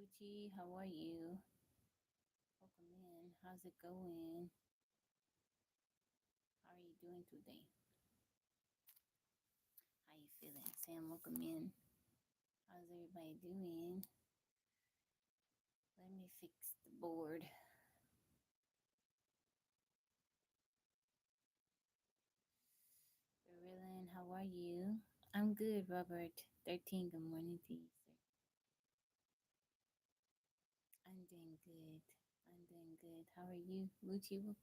Luchi, how are you? Welcome in. How's it going? How are you doing today? How you feeling? Sam, welcome in. How's everybody doing? Let me fix the board. Marilyn, how are you? I'm good, Robert. 13, good morning to you, sir. I'm doing good. I'm doing good. How are you? Luchi,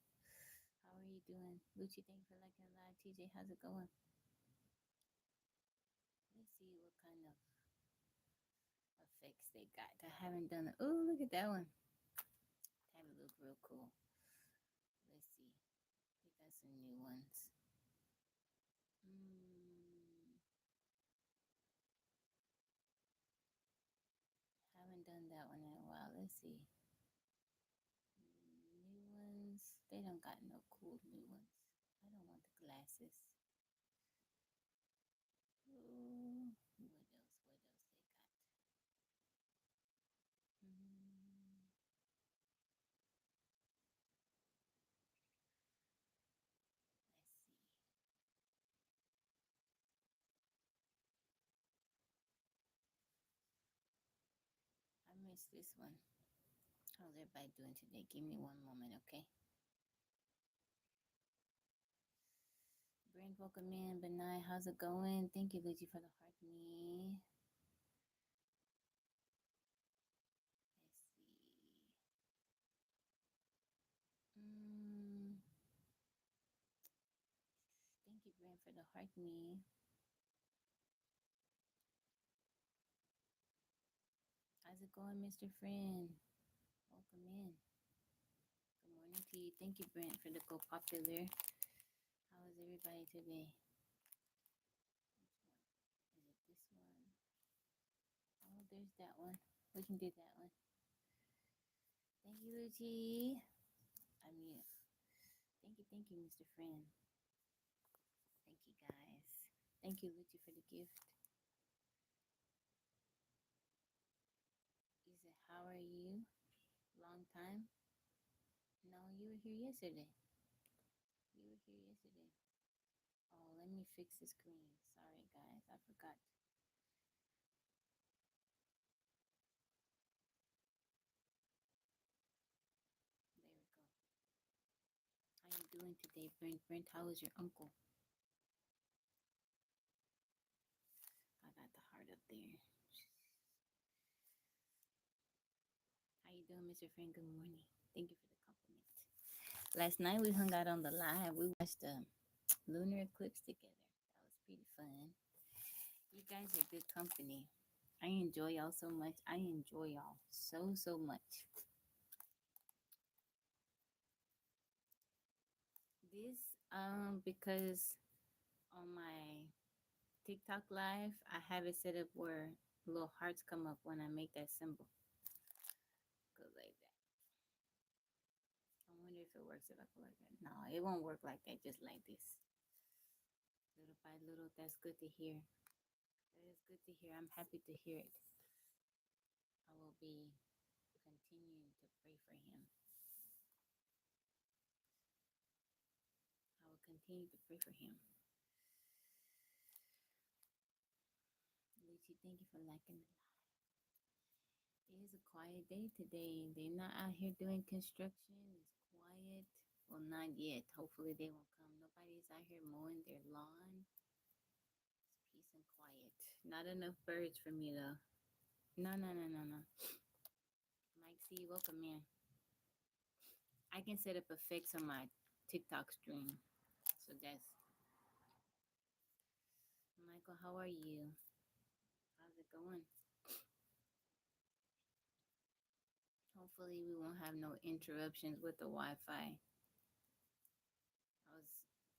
how are you doing? Luchi, thank you for liking the live. TJ, how's it going? Let's see what kind of effects they got. I haven't done it. Oh, look at that one. Have it look real cool. Let's see. We got some new ones. Haven't done that one in a while. Let's see. New ones. They don't got no cool new ones. I don't want the glasses. Ooh, what else? What else they got? Mm, let's see. I missed this one. How's everybody doing today? Give me one moment, okay? Brent, welcome in. Benai, how's it going? Thank you, Luigi, for the heart me. Let's see. Thank you, Brent, for the heart me. How's it going, Mr. Friend? Welcome in. Good morning to you. Thank you, Brent, for the Go Popular. How is everybody today? Which one? Is it this one? Oh, there's that one. We can do that one. Thank you, Luigi. I mean, thank you, Mr. Friend. Thank you, guys. Thank you, Luigi, for the gift. You said, how are you? Long time? No, you were here yesterday. You were here yesterday. Oh, let me fix the screen. Sorry, guys. I forgot. There we go. How you doing today, Brent? Brent, how is your uncle? I got the heart up there. How you doing, Mr. Frank? Good morning. Thank you for the compliment. Last night we hung out on the live. We watched the lunar eclipse together. That was pretty fun. You guys are good company. I enjoy y'all so much. I enjoy y'all so much. This because on my TikTok live I have it set up where little hearts come up when I make that symbol. Go like that. I wonder if it works if I go like that. No, it won't work like that, just like this. Little by little, that's good to hear. That is good to hear. I'm happy to hear it. I will be continuing to pray for him. I will continue to pray for him. Lucy, thank you for liking the live. It is a quiet day today. They're not out here doing construction. It's quiet. Well, not yet. Hopefully they won't come. Nobody's out here mowing their lawn. It's peace and quiet. Not enough birds for me though. No. Mike C, welcome in. I can set up effects on my TikTok stream. So that's Michael, how are you? How's it going? Hopefully we won't have no interruptions with the Wi-Fi. I was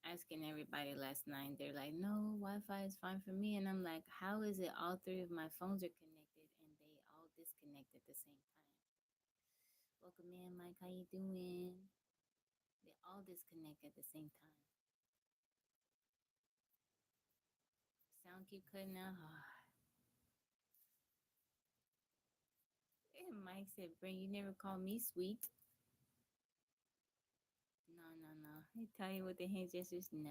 asking everybody last night. They're like, no, Wi-Fi is fine for me. And I'm like, how is it all three of my phones are connected and they all disconnect at the same time? Welcome in, Mike. How you doing? They all disconnect at the same time. Sound keep cutting out. Mike said, Brent, you never call me sweet. No, no, no. He tell you with the hand gestures. No.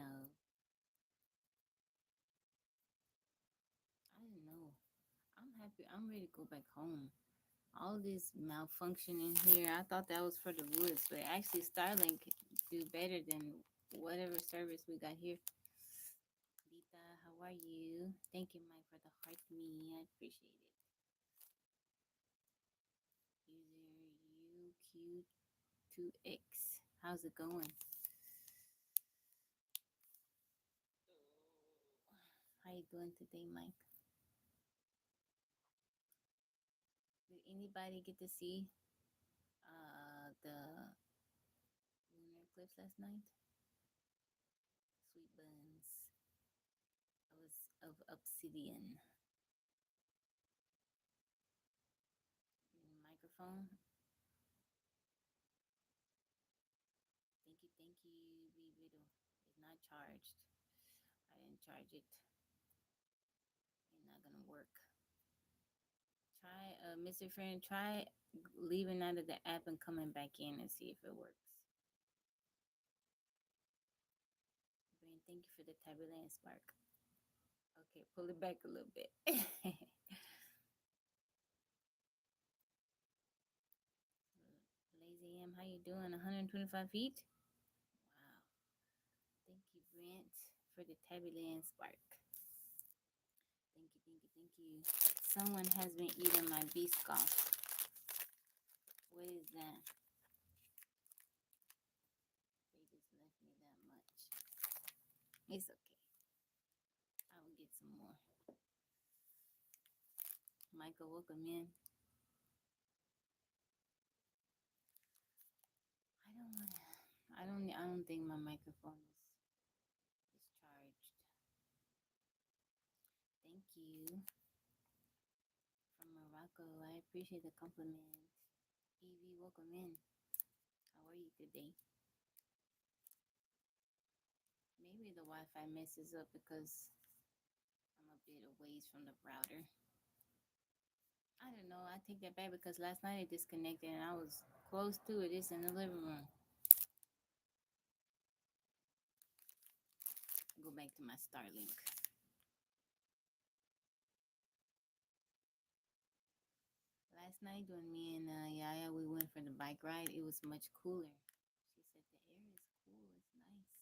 I don't know. I'm happy. I'm ready to go back home. All this malfunction in here. I thought that was for the woods, but actually Starlink do better than whatever service we got here. Dita, how are you? Thank you, Mike, for the heart me. I appreciate it. User UQ2X. How's it going? How you doing today, Mike? Did anybody get to see the lunar eclipse last night? Sweet buns. I was of obsidian. Microphone. Thank you, Riddle. It's not charged. I didn't charge it. It's not gonna work. Try, Mr. Friend, try leaving out of the app and coming back in and see if it works. Brand, thank you for the Taberland Spark. Okay, pull it back a little bit. Lazy M, how you doing? 125 feet? Wow. Thank you, Brent, for the Taberland Spark. Thank you. Someone has been eating my biscoff. What is that? They just left me that much. It's okay. I will get some more. Michael, welcome in. I don't think my microphone is charged. Thank you. From Morocco. I appreciate the compliment. Evie, welcome in. How are you today? Maybe the Wi-Fi messes up because I'm a bit away from the router. I don't know. I take that back because last night it disconnected and I was close to it. It's in the living room. Go back to my Starlink. Last night when me and Yaya, we went for the bike ride, it was much cooler. She said the air is cool. It's nice.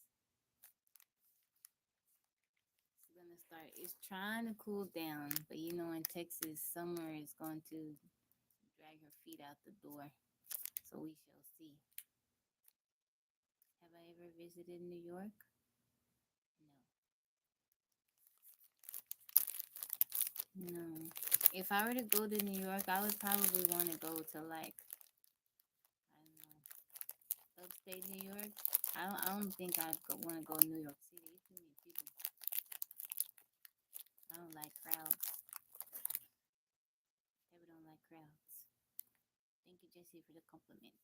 It's gonna start. It's trying to cool down, but you know, in Texas, summer is going to drag her feet out the door. So we shall see. Have I ever visited New York? No. No. If I were to go to New York, I would probably want to go to like, I don't know, upstate New York. I don't think I'd want to go to New York City. It's too many people. I don't like crowds. Tabby don't like crowds. Thank you, Jesse, for the compliment.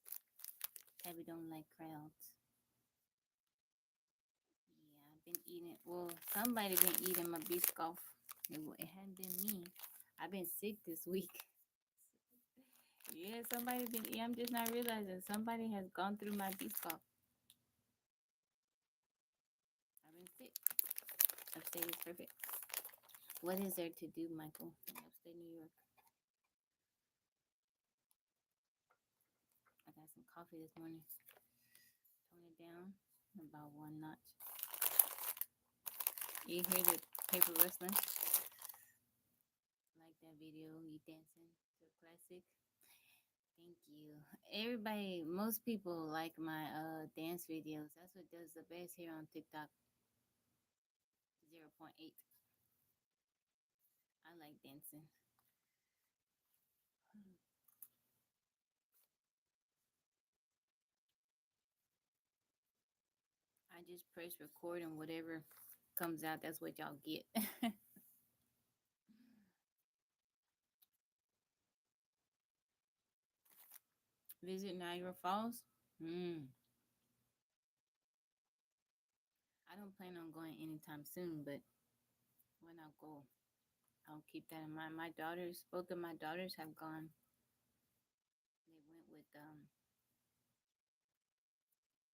Tabby don't like crowds. Yeah, I've been eating. Well, somebody been eating my biscoff. It hadn't been me. I've been sick this week. Yeah, somebody been. Yeah, I'm just not realizing somebody has gone through my biscoff. I've been sick. Upstate is perfect. What is there to do, Michael, in upstate New York? I got some coffee this morning. Tone it down about one notch. You hear the paper rustling? Like that video, you dancing to a classic. Thank you. Everybody, most people like my dance videos. That's what does the best here on TikTok. 0.8. I like dancing. I just press record and whatever comes out, that's what y'all get. Visit Niagara Falls? I don't plan on going anytime soon, but when I go, I'll keep that in mind. My daughters, both of my daughters have gone.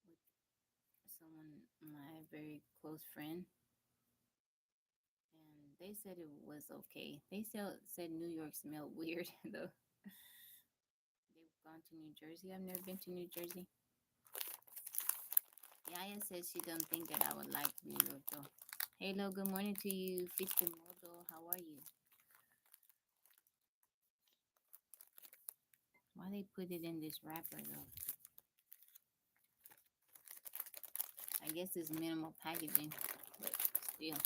with someone, my very close friend, and they said it was okay. They still said New York smelled weird though. They've gone to New Jersey. I've never been to New Jersey. Yaya says she don't think that I would like New York though. Hello, good morning to you, Fichte Modo. How are you? Why they put it in this wrapper though? I guess it's minimal packaging, but still.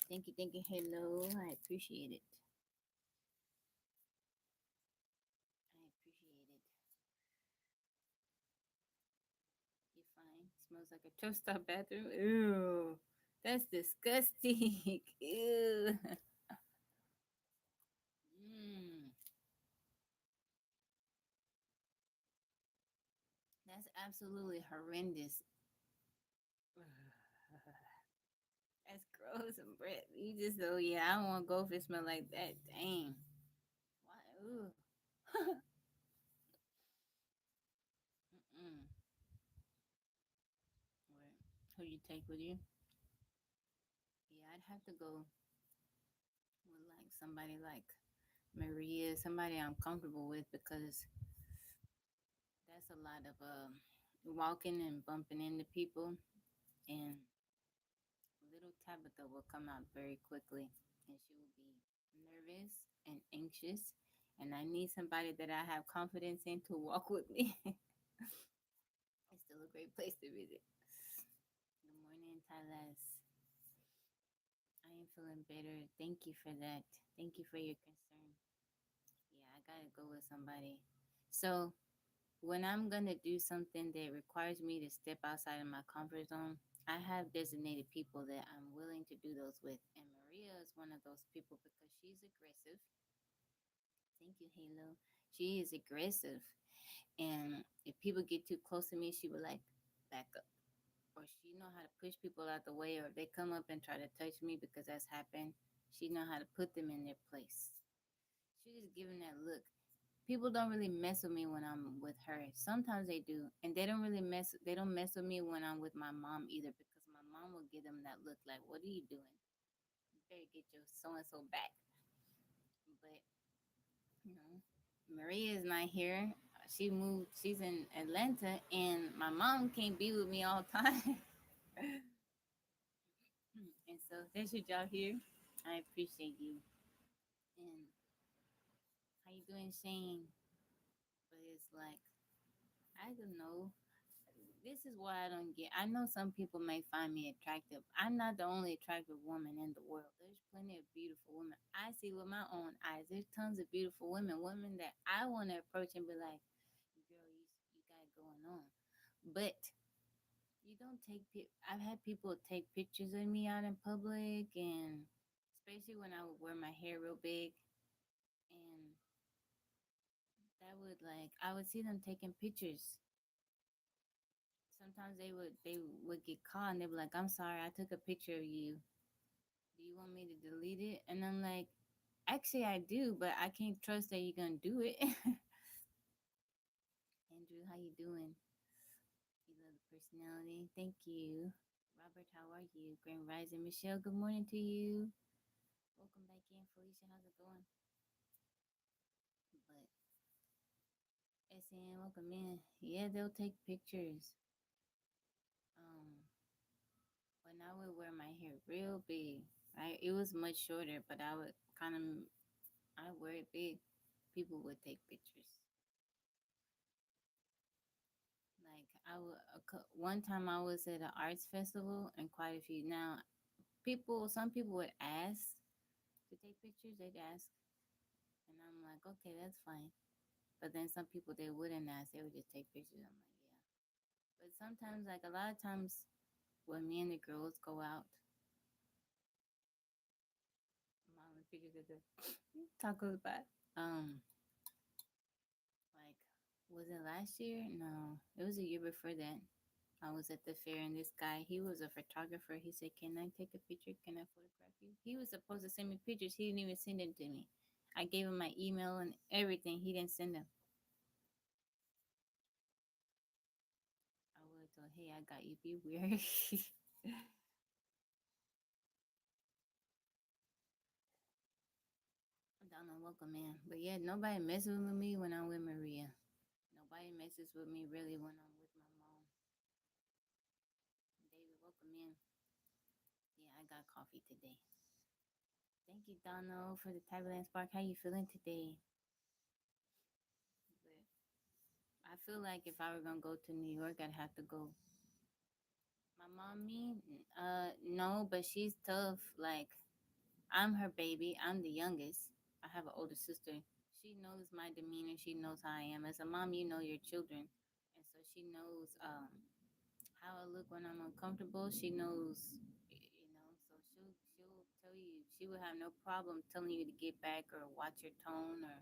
Thank you, thank you. Hello, I appreciate it. I appreciate it. You fine? Smells like a truck stop bathroom. Ew, that's disgusting. Ew. Mm, that's absolutely horrendous. That's gross and breath. You just oh yeah, I don't want to go if it smell like that. Dang. Why? Ooh. Mm-mm. Wait, who you take with you? Yeah, I'd have to go with like somebody like Maria, somebody I'm comfortable with because that's a lot of walking and bumping into people, and little Tabitha will come out very quickly, and she will be nervous and anxious, and I need somebody that I have confidence in to walk with me. It's still a great place to visit. Good morning, Tylas. I am feeling better. Thank you for that. Thank you for your concern. Yeah, I gotta go with somebody. So when I'm gonna do something that requires me to step outside of my comfort zone, I have designated people that I'm willing to do those with. And Maria is one of those people because she's aggressive. Thank you, Halo. She is aggressive. And if people get too close to me, she will like back up. Or she know how to push people out the way, or if they come up and try to touch me because that's happened, she know how to put them in their place. She just giving that look. People don't really mess with me when I'm with her. Sometimes they do, and they don't really mess. They don't mess with me when I'm with my mom either, because my mom will give them that look like, "What are you doing? You better get your so and so back." But you know, Maria is not here. She moved. She's in Atlanta, and my mom can't be with me all the time. And so that's your job here. I appreciate you. And how you doing, Shane? But it's like I don't know. This is why I don't get. I know some people may find me attractive. I'm not the only attractive woman in the world. There's plenty of beautiful women. I see with my own eyes. There's tons of beautiful women, women that I want to approach and be like, "Girl, you got it going on." But you don't take. I've had people take pictures of me out in public, and especially when I would wear my hair real big, and that would like I would see them taking pictures. Sometimes they would get caught and they'd be like, "I'm sorry, I took a picture of you. Do you want me to delete it?" And I'm like, "Actually, I do, but I can't trust that you're gonna do it." Andrew, how you doing? You love the personality. Thank you. Robert, how are you? Grand Rising, Michelle. Good morning to you. Welcome back in, Felicia. How's it going? But SN, welcome in. Yeah, they'll take pictures. Um, when I would wear my hair real big, right? It was much shorter, but I would kind of I wear it big. People would take pictures. Like one time I was at an arts festival, and quite a few now some people would ask to take pictures. They'd ask, and I'm like, okay, that's fine. But then some people they wouldn't ask. They would just take pictures. I'm like, yeah. But sometimes, like a lot of times, when me and the girls go out, mom and pictures of the tacos back. Like, was it last year? No, it was a year before that. I was at the fair and this guy, he was a photographer. He said, "Can I take a picture? Can I photograph you?" He was supposed to send me pictures. He didn't even send them to me. I gave him my email and everything. He didn't send them. I would have told, hey, I got you. Be weird. Don't know, welcome in. But yeah, nobody messes with me when I'm with Maria. Nobody messes with me really when I'm with my mom. David, welcome in. Yeah, I got coffee today. Thank you, Donald, for the Tabbyland Spark. How you feeling today? But I feel like if I were gonna go to New York, I'd have to go. My mommy, no, but she's tough. Like I'm her baby. I'm the youngest. I have an older sister. She knows my demeanor. She knows how I am. As a mom, you know your children, and so she knows how I look when I'm uncomfortable. She knows, so she'll tell you. She would have no problem telling you to get back or watch your tone or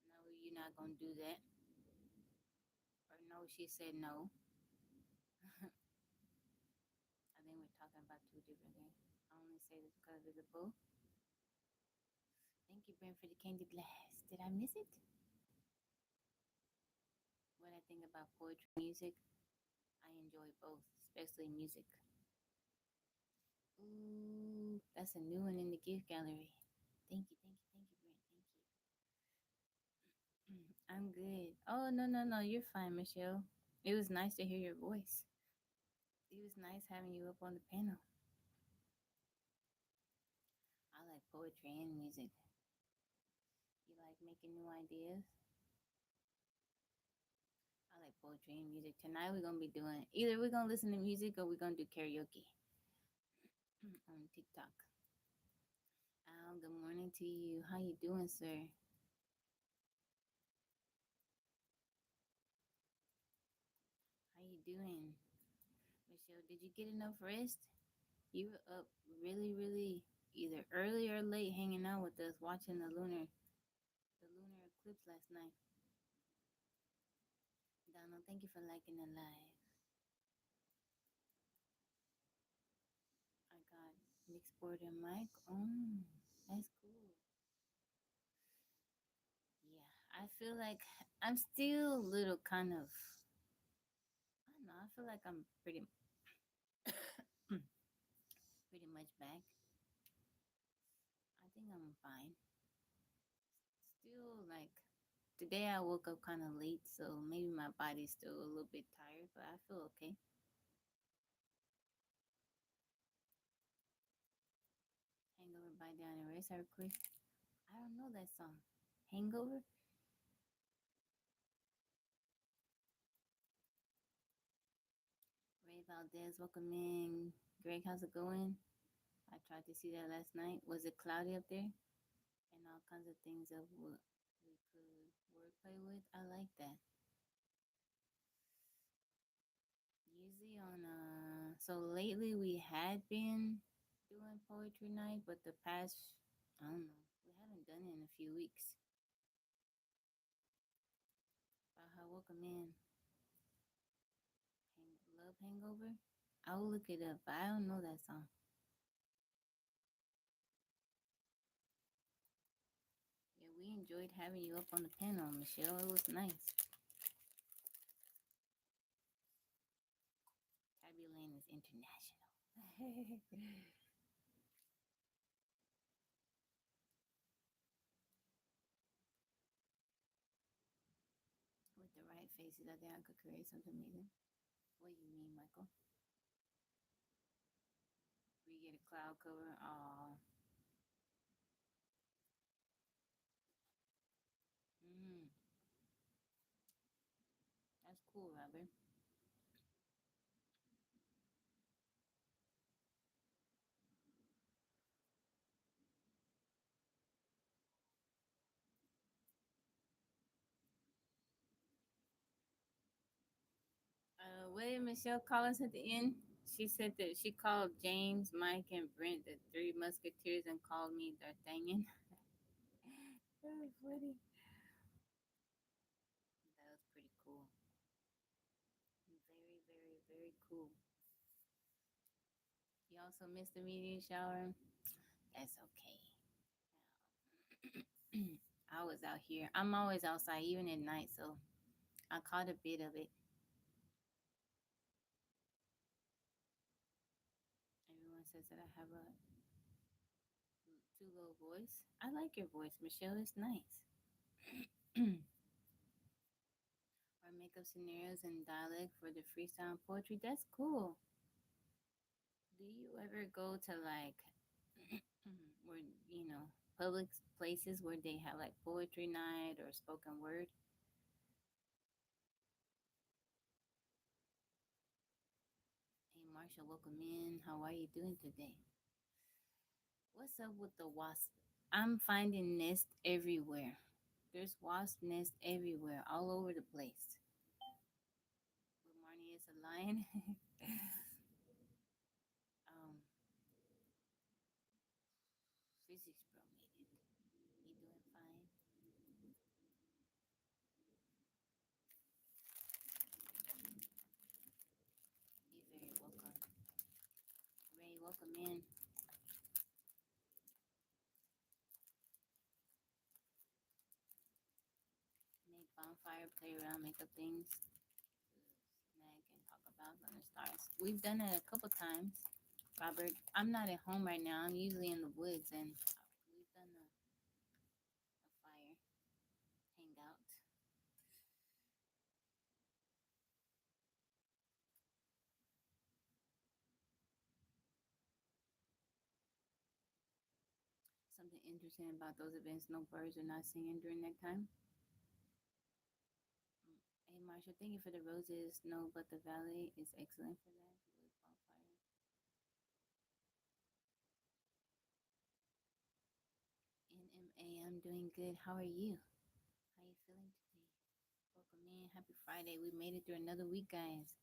no, you're not gonna do that or no, she said no. I think we're talking about two different things. I only say this because of the book. Thank you, Brent, for the candy glass. Did I miss it? What I think about poetry music, I enjoy both, especially music. Ooh, that's a new one in the gift gallery. Thank you, Brent. Thank you. I'm good. Oh, no, no, no. You're fine, Michelle. It was nice to hear your voice. It was nice having you up on the panel. I like poetry and music. You like making new ideas? I like poetry and music. Tonight we're gonna be doing either we're gonna listen to music or we're gonna do karaoke on TikTok. Al, good morning to you. How you doing, sir? How you doing? Michelle, did you get enough rest? You were up really, really either early or late hanging out with us watching the lunar eclipse last night. Donald, thank you for liking the live. I got mixed board and mic. Oh, that's cool. Yeah, I feel like I'm still a little kind of. I don't know. I feel like I'm pretty much back. I think I'm fine. Still like today I woke up kind of late, so maybe my body's still a little bit tired, but I feel okay. Hangover by Down and Race Our Quick. I don't know that song. Hangover? Ray Valdez, welcome in. Greg, how's it going? I tried to see that last night. Was it cloudy up there? And all kinds of things of what we could wordplay with. I like that. Usually on so lately we had been doing poetry night, but the past I don't know. We haven't done it in a few weeks. Baha, welcome in. Love Hangover. I will look it up, but I don't know that song. Yeah, we enjoyed having you up on the panel, Michelle. It was nice. Tabby Lane is international. With the right faces, I think I could create something amazing. What do you mean, Michael? We get a cloud cover. Oh, mm, that's cool, Robert. What did Michelle call us at the end? She said that she called James, Mike, and Brent the Three Musketeers and called me D'Artagnan. That was funny. That was pretty cool. Very, very, very cool. You also missed the meteor shower. That's okay. I was out here. I'm always outside, even at night, so I caught a bit of it. Everyone says that I have a too low voice. I like your voice, Michelle. It's nice. Or make up scenarios in dialect for the freestyle poetry. That's cool. Do you ever go to like where public places where they have like poetry night or spoken word? Hey, Marsha, welcome in. How are you doing today? What's up with the wasp? I'm finding nests everywhere. There's wasp nests everywhere, all over the place. But Marnie is a lion. um, Physics bro made it. You doing fine? You're very welcome. Ray, welcome in. Make bonfire, play around, make up things to snack and talk about on the stars. We've done it a couple times. Robert, I'm not at home right now. I'm usually in the woods, and we've done a fire hangout. Something interesting about those events, no birds are not singing during that time. Mm. Hey, Marsha, thank you for the roses. No, but the valley is excellent for that. Wood bonfire. NMA, I'm doing good. How are you? How you feeling today? Welcome in. Happy Friday. We made it through another week, guys.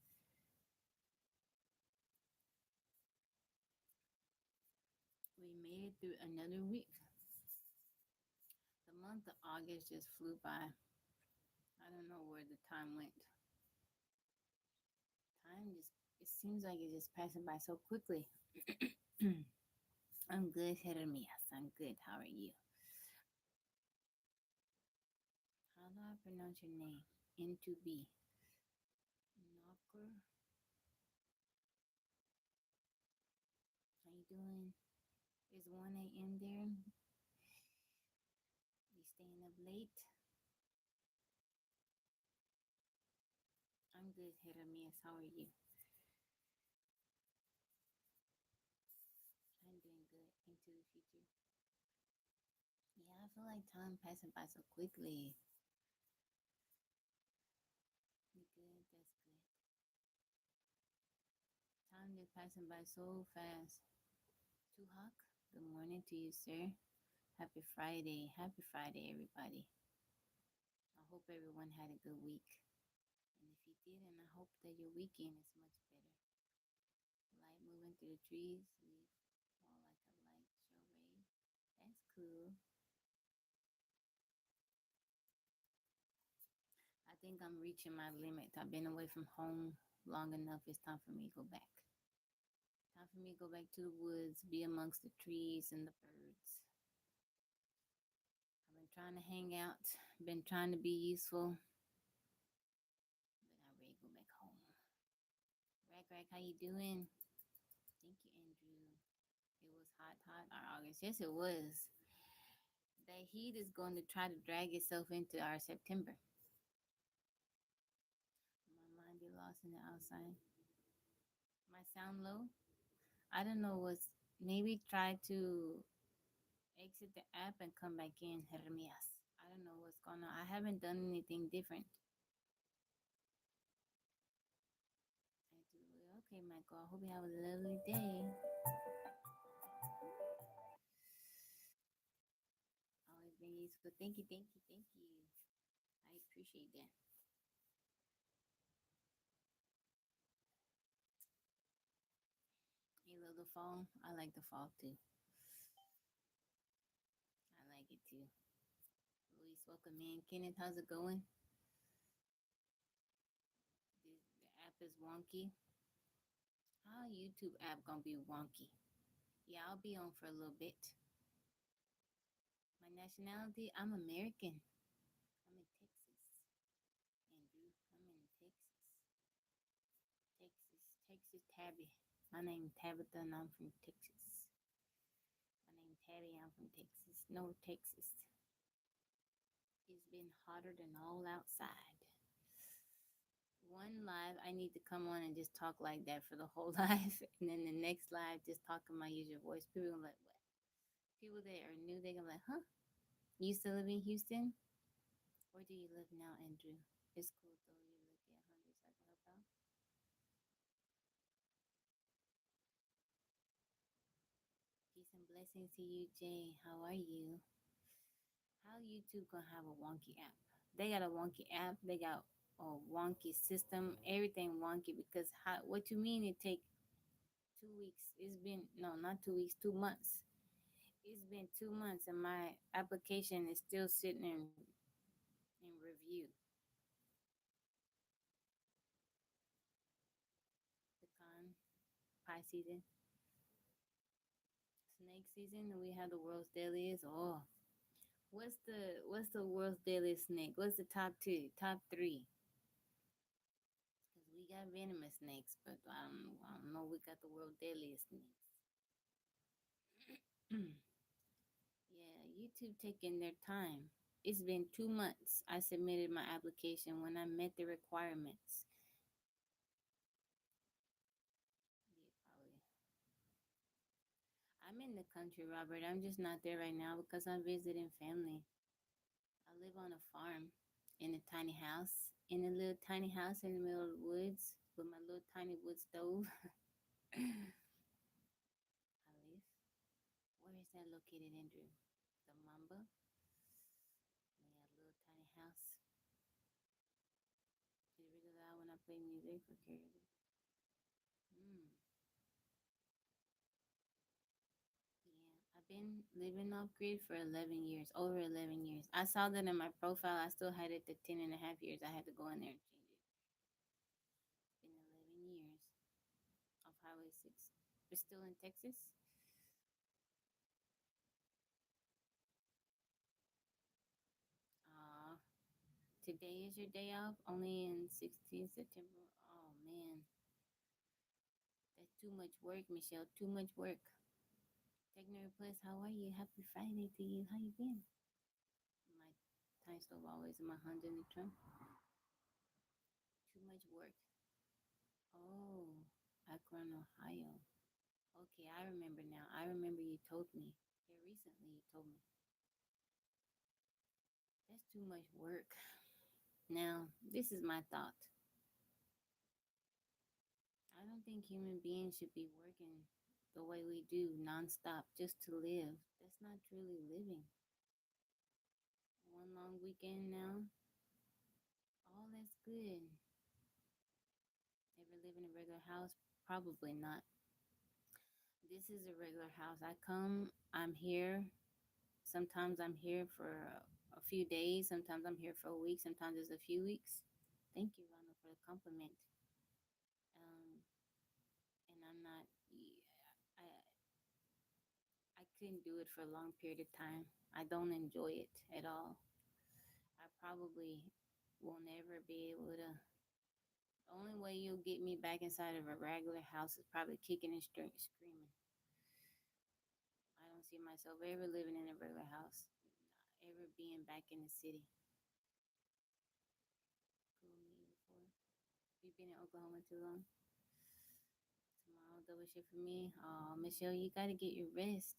We made it through another week. The month of August just flew by. I don't know where the time went. Time just, it seems like it's just passing by so quickly. I'm good, Jeremias. I'm good. How are you? How do I pronounce your name? Into B. Knocker. How you doing? It's 1 a.m. there. You staying up late? I'm good, Jeremias. How are you? I'm doing good. Into the future. Yeah, I feel like time passing by so quickly. You good? That's good. Time is passing by so fast. Tuhak, good morning to you, sir. Happy Friday. Happy Friday, everybody. I hope everyone had a good week. And if you did, and I hope that your weekend is much better. Light moving through the trees, leaf fall like a light show ray. That's cool. I think I'm reaching my limit. I've been away from home long enough. It's time for me to go back. Time for me to go back to the woods, be amongst the trees and the birds. I've been trying to hang out, been trying to be useful, but I'm ready to go back home. Rack Rack, how you doing? Thank you, Andrew. It was hot, hot our August. Yes, it was. The heat is going to try to drag itself into our September. My mind be lost in the outside. My sound low? I don't know what's maybe try to exit the app and come back in, Hermias. I don't know what's going on. I haven't done anything different. Okay, Michael. I hope you have a lovely day. Always been useful. Thank you, thank you, thank you. I appreciate that. You love the fall? I like the fall too. I like it too. Luis, welcome in. Kenneth, how's it going? The app is wonky. How YouTube app gonna be wonky? Yeah, I'll be on for a little bit. My nationality, I'm American. I'm in Texas. Andrew, I'm in Texas. Texas. Texas Tabby. My name Tabitha and I'm from Texas. My name Tabby, I'm from Texas. North Texas. It's been hotter than all outside. One live, I need to come on and just talk like that for the whole life. And then the next live, just talk in my usual voice. People are like, what? People that are new, they're gonna be like, huh? You still live in Houston? Where do you live now, Andrew? It's cool though. You look at hungry, so I can help out. Peace and blessings to you, Jay. How are you? How YouTube gonna have a wonky app? They got a wonky app. They got a wonky system. Everything wonky because how? What you mean? It take 2 weeks? It's been no, not 2 weeks. 2 months. It's been 2 months, and my application is still sitting in review. Pecan pie season, snake season, and we have the world's deadliest. Oh, what's the world's deadliest snake? What's the top two, top three? Because we got venomous snakes, but I don't know. We got the world's deadliest snakes. Yeah, YouTube taking their time. It's been 2 months. I submitted my application when I met the requirements. Yeah, probably. I'm in the country, Robert. I'm just not there right now because I'm visiting family. I live on a farm in a tiny house, in a little tiny house in the middle of the woods with my little tiny wood stove. I live. Where is that located, Andrew? The Mamba. We have a little tiny house. Is it really loud when I play music for karaoke? Mm, yeah, I've been living off grid for 11 years, over 11 years. I saw that in my profile. I still had it to 10 and a half years. I had to go in there and change it. It's been 11 years off Highway 6. We're still in Texas. Uh, Today is your day off, only in 16 September. Oh man, that's too much work, Michelle. Too much work. Techno Plus, how are you? Happy Friday to you. How you been? My time stove always in my hand in the trunk. Too much work. Oh, Akron, Ohio. Okay, I remember now. I remember you told me. Here recently you told me. That's too much work. Now, this is my thought. I don't think human beings should be working the way we do nonstop just to live. That's not truly living. One long weekend now, all that's good. Ever live in a regular house? Probably not. This is a regular house. I come, I'm here. Sometimes I'm here for a few days. Sometimes I'm here for a week. Sometimes it's a few weeks. Thank you, Ronald, for the compliment. And I'm not, I couldn't do it for a long period of time. I don't enjoy it at all. I probably will never be able to. The only way you'll get me back inside of a regular house is probably kicking and screaming. I don't see myself ever living in a regular house, ever being back in the city. Cool me before. You've been in Oklahoma too long. Tomorrow double shift for me. Oh, Michelle, you gotta get your rest.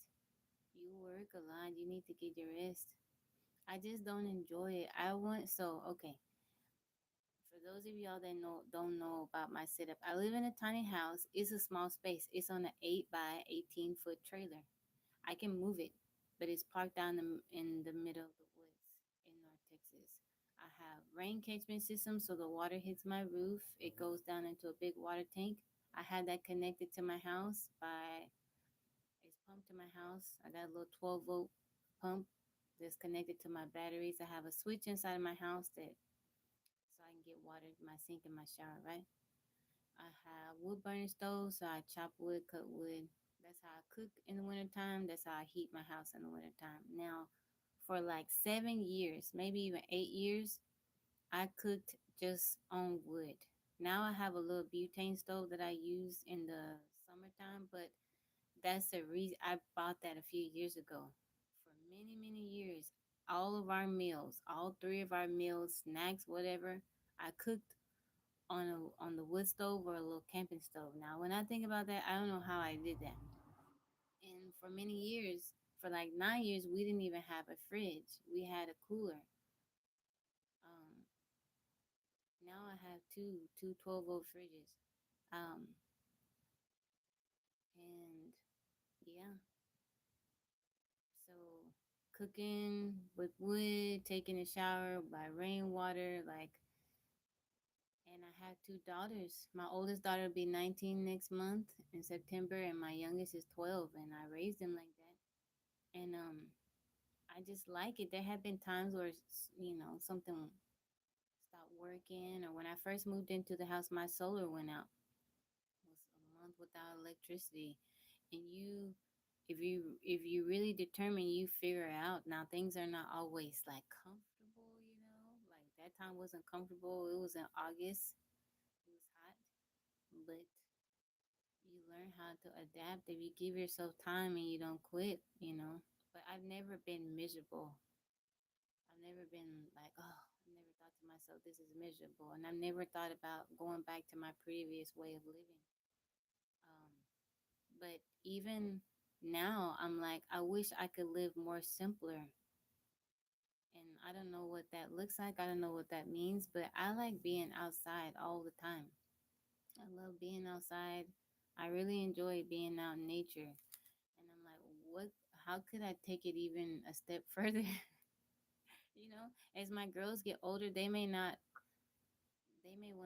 You work a lot. You need to get your rest. I just don't enjoy it. I want so okay. For those of y'all that don't know about my setup, I live in a tiny house. It's a small space. It's on an 8 by 18 foot trailer. I can move it, but it's parked down in the middle of the woods in North Texas. I have rain catchment system, so the water hits my roof. It goes down into a big water tank. I had that connected to my house by it's pumped to my house. I got a little 12-volt pump that's connected to my batteries. I have a switch inside of my house that so I can get water in my sink and my shower, right? I have wood burning stove, so I chop wood, cut wood. That's how I cook in the wintertime. That's how I heat my house in the wintertime. Now, for like 7 years, maybe even 8 years, I cooked just on wood. Now I have a little butane stove that I use in the summertime, but that's the reason I bought that a few years ago. For many, many years, all of our meals, all three of our meals, snacks, whatever, I cooked on the wood stove or a little camping stove. Now, when I think about that, I don't know how I did that. And for many years, for like 9 years, we didn't even have a fridge. We had a cooler. Um, Now I have two 12-volt fridges. Um, and yeah, so cooking with wood, taking a shower by rainwater, like, and I have two daughters. My oldest daughter will be 19 next month in September, and my youngest is 12, and I raised them like that. And I just like it. There have been times where something stopped working, or when I first moved into the house, my solar went out. It was a month without electricity, and if you really determine, you figure it out. Now things are not always like comfortable, like that time wasn't comfortable. It was in August. It was hot, but you learn how to adapt if you give yourself time and you don't quit. But I've never been miserable. I've never been like, oh, I never thought to myself, this is miserable. And I've never thought about going back to my previous way of living. Um, but even now, I'm like, I wish I could live more simpler. And I don't know what that looks like. I don't know what that means, but I like being outside all the time. I love being outside. I really enjoy being out in nature. And I'm like, what? How could I take it even a step further? As my girls get older, they may want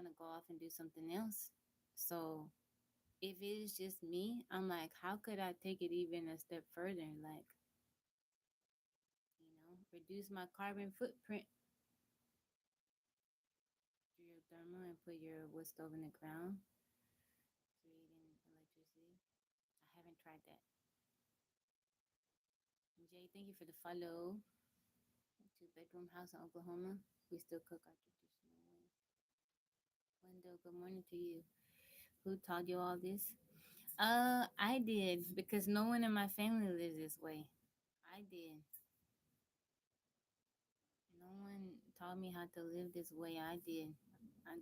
to go off and do something else. So if it is just me, I'm like, how could I take it even a step further? Like, reduce my carbon footprint. Geothermal and put your wood stove in the ground, creating electricity. I haven't tried that. And Jay, thank you for the follow. Two-bedroom house in Oklahoma. We still cook our traditional way. Wendell, good morning to you. Who taught you all this? I did, because no one in my family lives this way. I did. No one taught me how to live this way. I did.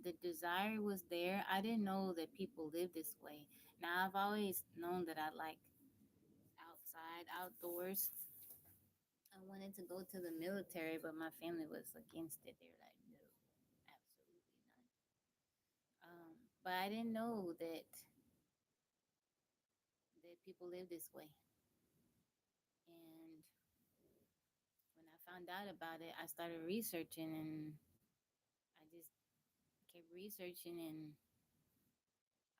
The desire was there. I didn't know that people live this way. Now, I've always known that I like outside, outdoors. I wanted to go to the military, but my family was against it. They were like, no, absolutely not. But I didn't know that people live this way. And when I found out about it, I started researching, and I just kept researching, and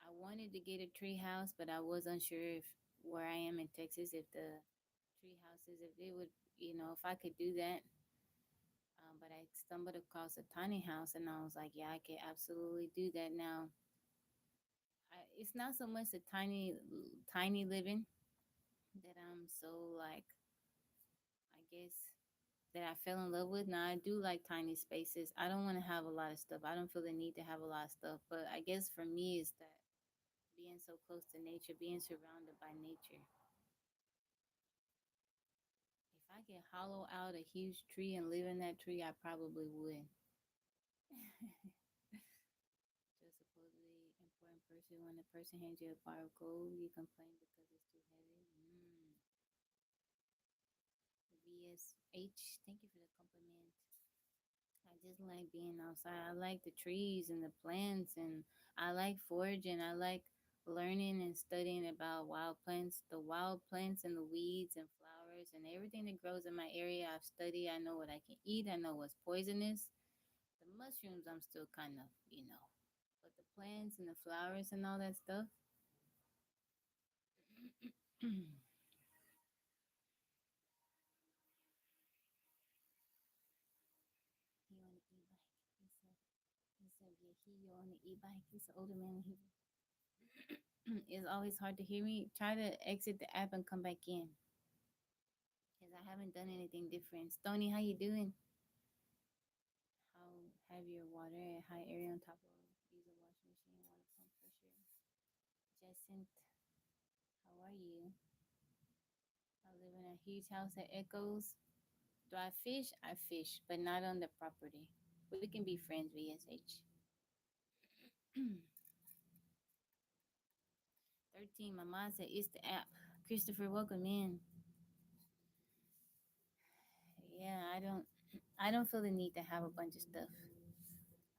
I wanted to get a tree house, but I was unsure if where I am in Texas, if the tree houses, if they would, if I could do that. But I stumbled across a tiny house, and I was like, yeah, I could absolutely do that now. It's not so much the tiny living that I'm so like, I guess, that I fell in love with. Now, I do like tiny spaces. I don't want to have a lot of stuff. I don't feel the need to have a lot of stuff. But I guess for me, it's that being so close to nature, being surrounded by nature. If I could hollow out a huge tree and live in that tree, I probably would. Just supposedly important person. When a person hands you a bar of gold, you complain because it's too heavy. VSH, thank you for the compliment. I just like being outside. I like the trees and the plants, and I like foraging. I like learning and studying about wild plants, the wild plants and the weeds and flowers and everything that grows in my area. I've studied. I know what I can eat. I know what's poisonous. The mushrooms, I'm still kind of. But the plants and the flowers and all that stuff. He on the e-bike. He said, yeah, he on the e-bike. He's an older man. It's always hard to hear me. Try to exit the app and come back in. because I haven't done anything different. Stony, how you doing? How have your water at high area on top of use a washing machine, water pump pressure? Jacint, how are you? I live in a huge house that echoes. Do I fish? I fish, but not on the property. We can be friends, VSH. 13, my mom said it's the app. Christopher, welcome in. Yeah, I don't feel the need to have a bunch of stuff.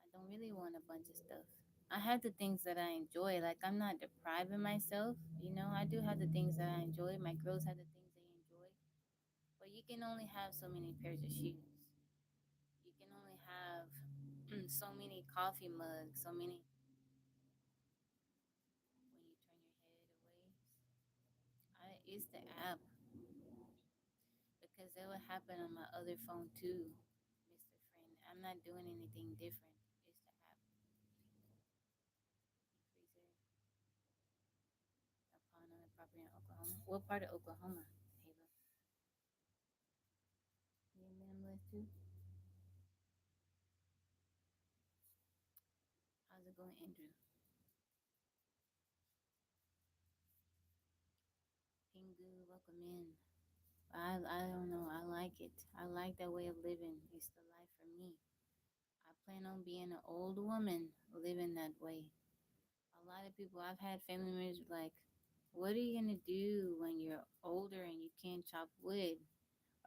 I don't really want a bunch of stuff. I have the things that I enjoy. Like I'm not depriving myself. I do have the things that I enjoy. My girls have the things they enjoy. But you can only have so many pairs of shoes. You can only have so many coffee mugs, so many when you turn your head away. It's the app because that would happen on my other phone too, Mr. Friend. I'm not doing anything different. It's the app. Freezer upon on the property in Oklahoma. What part of Oklahoma, Halo? You a minimalist too? How's it going, Andrew? Pingu, welcome in. I don't know. I like it. I like that way of living. It's the life for me. I plan on being an old woman living that way. A lot of people, I've had family members like, what are you going to do when you're older and you can't chop wood?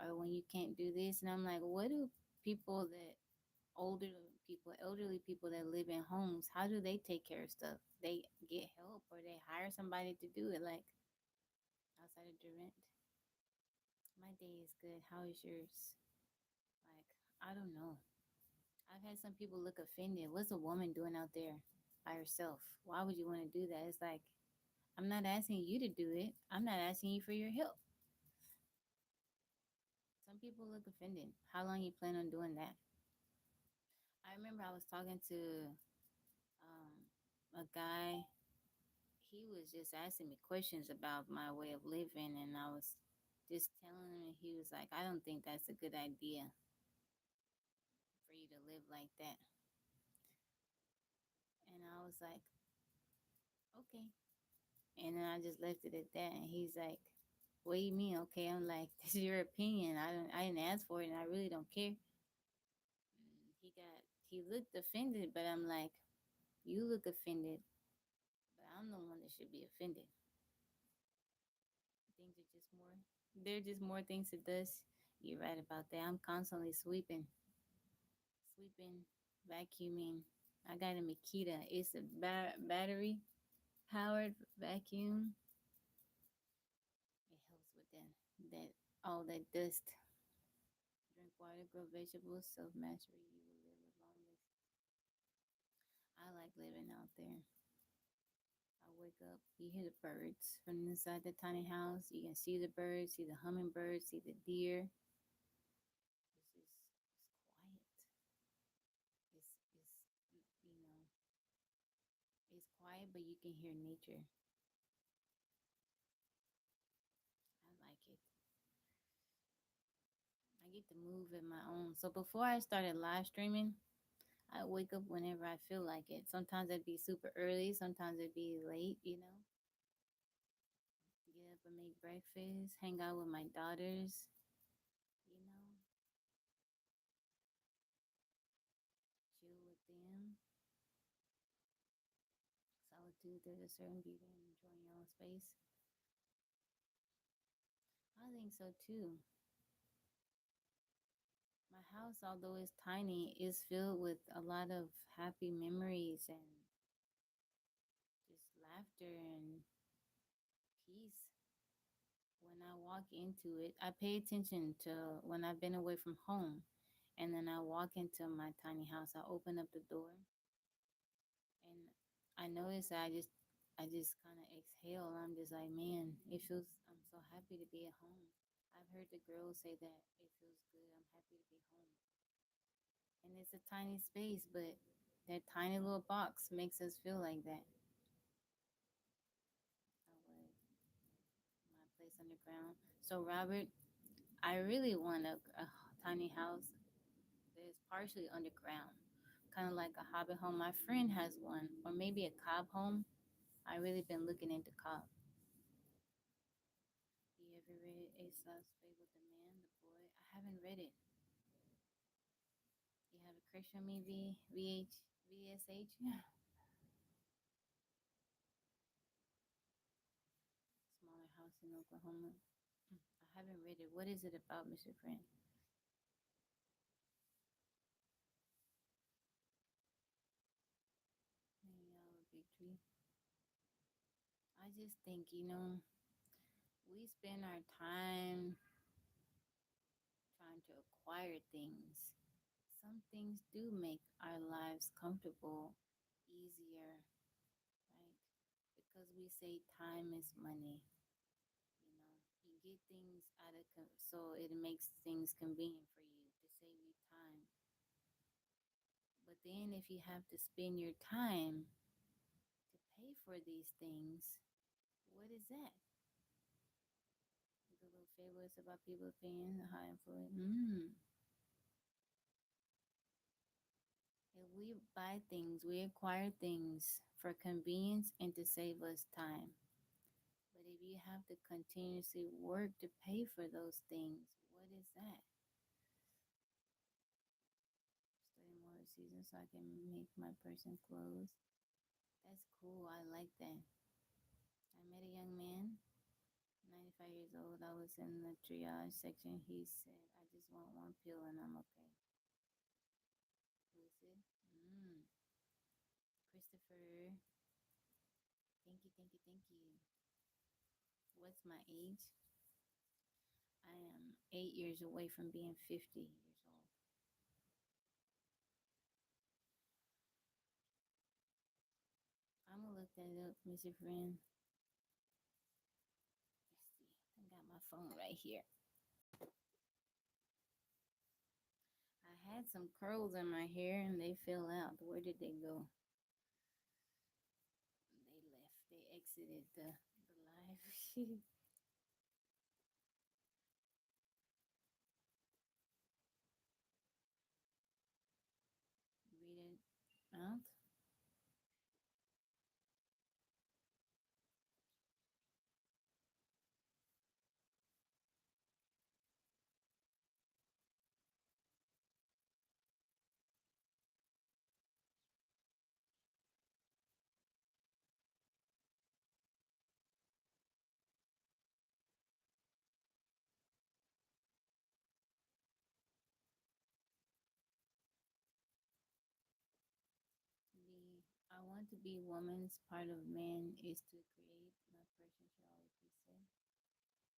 Or when you can't do this? And I'm like, what do people that, older people, elderly people that live in homes, how do they take care of stuff? They get help or they hire somebody to do it, like outside of direct. My day is good. How is yours? Like, I don't know. I've had some people look offended. What's a woman doing out there by herself? Why would you want to do that? It's like, I'm not asking you to do it. I'm not asking you for your help. Some people look offended. How long you plan on doing that? I remember I was talking to a guy. He was just asking me questions about my way of living, and I was just telling him, and he was like, I don't think that's a good idea for you to live like that. And I was like, okay. And then I just left it at that. And he's like, what do you mean? Okay. I'm like, this is your opinion. I didn't ask for it and I really don't care. He looked offended, but I'm like, you look offended, but I'm the one that should be offended. Things are just more, they're just more things to dust. You're right about that. I'm constantly sweeping, vacuuming. I got a Makita. It's a battery powered vacuum. It helps with that all that dust. Drink water, grow vegetables, self mastery. You will live the longest. I like living out there. I wake up, you hear the birds from inside the tiny house. You can see the birds, see the hummingbirds, see the deer. It's quiet. It's it's quiet, but you can hear nature. I like it. I get to move at my own. So before I started live streaming, I wake up whenever I feel like it. Sometimes it'd be super early, sometimes it'd be late. Get up and make breakfast, hang out with my daughters, you know, chill with them. Solitude, there's a certain beauty in enjoying your own space. I think so too. My house, although it's tiny, is filled with a lot of happy memories and just laughter and peace. When I walk into it, I pay attention to when I've been away from home. And then I walk into my tiny house, I open up the door and I notice that I just kind of exhale. I'm just like, man, I'm so happy to be at home. I've heard the girls say that it feels good. I'm happy to be home. And it's a tiny space, but that tiny little box makes us feel like that. I would my place underground. So Robert, I really want a tiny house that is partially underground, kind of like a hobbit home. My friend has one, or maybe a cob home. I really been looking into cob. You ever read Aesop's Fable, The Man, the Boy? I haven't read it. You have a crush on me, VSH? Smaller house in Oklahoma. I haven't read it. What is it about, Mr. Friend? Maybe y'all a big tree. I just think, we spend our time trying to acquire things. Some things do make our lives comfortable, easier, right? Because we say time is money. You get things so it makes things convenient for you to save you time. But then if you have to spend your time to pay for these things, what is that? The little fable is about people paying the high influence. If we buy things, we acquire things for convenience and to save us time. But if you have to continuously work to pay for those things, what is that? Study more season so I can make my person clothes. That's cool. I like that. I met a young man, 95 years old. I was in the triage section. He said, I just want one pill and I'm okay. Lucid. Mm. Christopher. Thank you, thank you, thank you. What's my age? I am 8 years away from being 50 years old. I'm gonna look that up, Mr. Friend. Let's see. I got my phone right here. I had some curls in my hair and they fell out. Where did they go? They left. They exited the live. Read it out. I want to be woman's part of man is to create my person should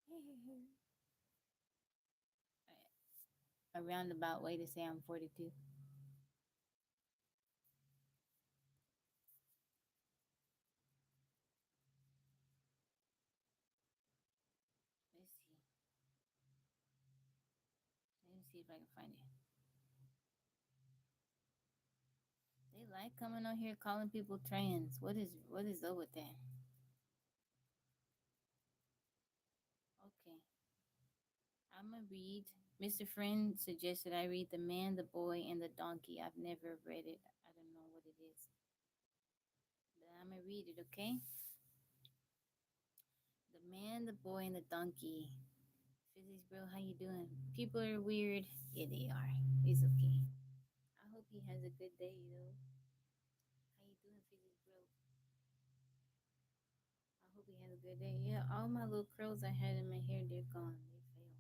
always be said. A roundabout way to say I'm 42. Let's see. Let me see if I can find it. They like coming on here calling people trans. What is up with that? Okay. I'm gonna read. Mr. Friend suggested I read The Man, the Boy, and the Donkey. I've never read it. I don't know what it is. But I'm gonna read it, okay? The Man, the Boy, and the Donkey. Physics bro, how you doing? People are weird. Yeah, they are. It's okay. I hope he has a good day, though. How you doing, Physics bro? I hope he has a good day. Yeah, all my little curls I had in my hair, they're gone. They fell.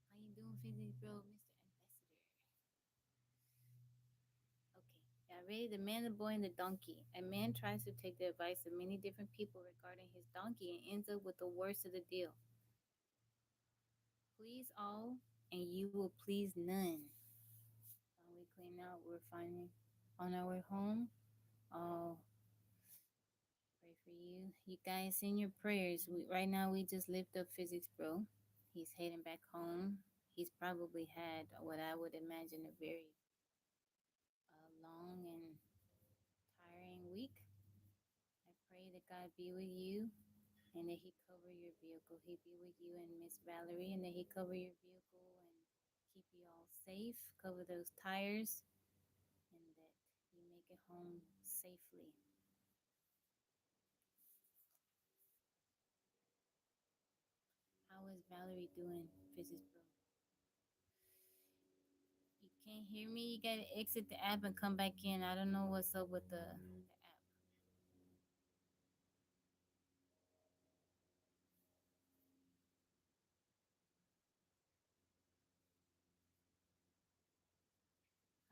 How you doing, Physics bro, Mr. Ambassador? Okay. Yeah, ready? The Man, the Boy, and the Donkey. A man tries to take the advice of many different people regarding his donkey and ends up with the worst of the deal. Please all, and you will please none. We clean out. We're finding on our way home. Oh, pray for you. You guys send your prayers. Right now, we just lift up Physics Bro. He's heading back home. He's probably had what I would imagine a very long and tiring week. I pray that God be with you. and that he cover your vehicle. He be with you and Miss Valerie, and that he cover your vehicle and keep you all safe, cover those tires, and that you make it home safely. How is Valerie doing, Physics Bro? You can't hear me? You gotta exit the app and come back in. I don't know what's up with the app.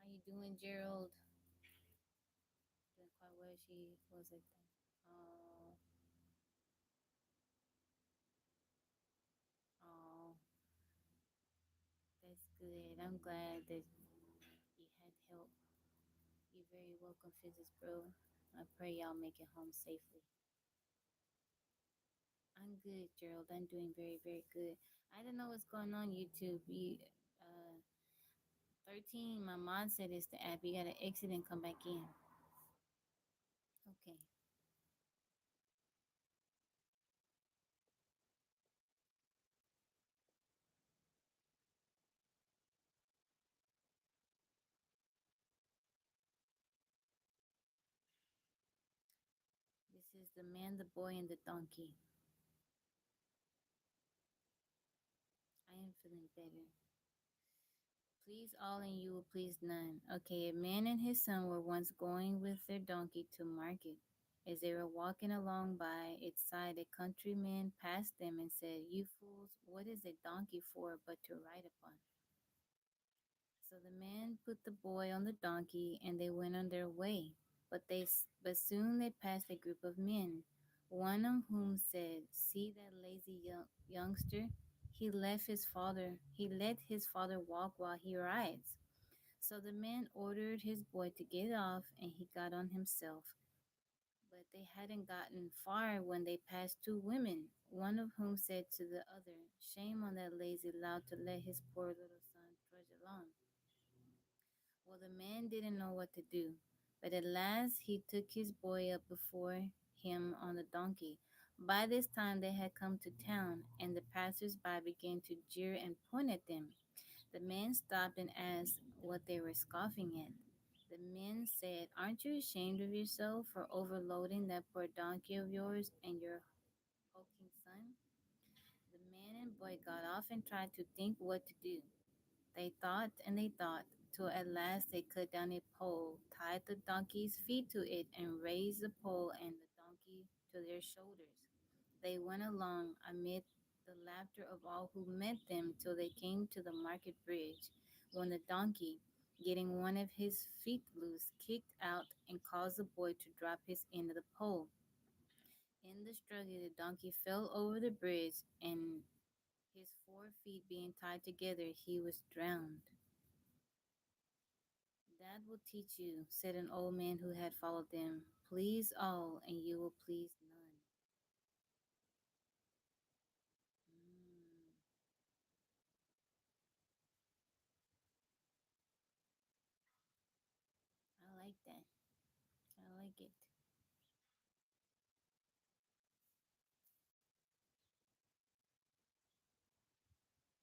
How you doing, Gerald? Doing quite well. She was it. Oh, oh, that's good. I'm glad that you had help. You're very welcome, Physics Bro. I pray y'all make it home safely. I'm good, Gerald. I'm doing very, very good. I don't know what's going on YouTube. 13, my mom said it's the app. You gotta exit and come back in. Okay. This is the man, the boy, and the donkey. I am feeling better. Please all and you will please none. Okay, a man and his son were once going with their donkey to market. As they were walking along by its side, a countryman passed them and said, "You fools, what is a donkey for but to ride upon?" So the man put the boy on the donkey, and they went on their way. But soon they passed a group of men, one of whom said, "See that lazy youngster? He let his father walk while he rides." So the man ordered his boy to get off, and he got on himself. But they hadn't gotten far when they passed two women, one of whom said to the other, "Shame on that lazy lout to let his poor little son trudge along." Well, the man didn't know what to do, but at last he took his boy up before him on the donkey. By this time they had come to town, and the passers-by began to jeer and point at them. The man stopped and asked what they were scoffing at. The men said, "Aren't you ashamed of yourself for overloading that poor donkey of yours and your hulking son?" The man and boy got off and tried to think what to do. They thought and they thought, till at last they cut down a pole, tied the donkey's feet to it, and raised the pole and the donkey to their shoulders. They went along amid the laughter of all who met them till they came to the market bridge, when the donkey, getting one of his feet loose, kicked out and caused the boy to drop his end of the pole. In the struggle, the donkey fell over the bridge, and his 4 feet being tied together, he was drowned. "That will teach you," said an old man who had followed them. "Please all, and you will please none." Mm, I like that. I like it.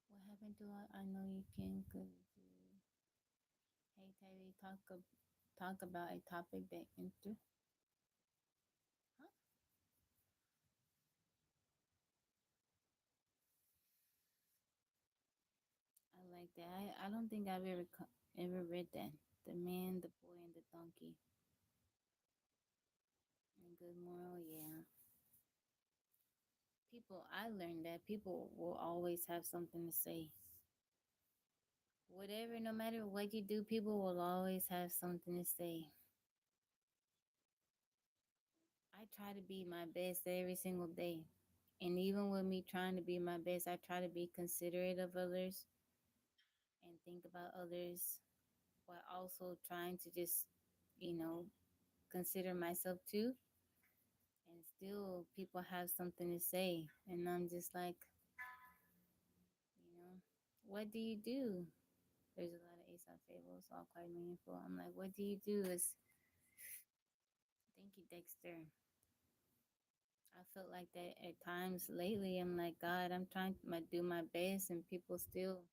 What happened to I know you can go to Hey Tabby talk about a topic that inter huh? I like that. I don't think I've ever read that. The man, the boy, and the donkey. And good moral, yeah. People, I learned that people will always have something to say. Whatever, no matter what you do, people will always have something to say. I try to be my best every single day. And even with me trying to be my best, I try to be considerate of others and think about others while also trying to just, you know, consider myself too. And still, people have something to say. And I'm just like, you know, what do you do? There's a lot of Aesop fables, all quite meaningful. I'm like, what do you do? Thank you, Dexter. I felt like that at times lately. I'm like, God, I'm trying to do my best, and people still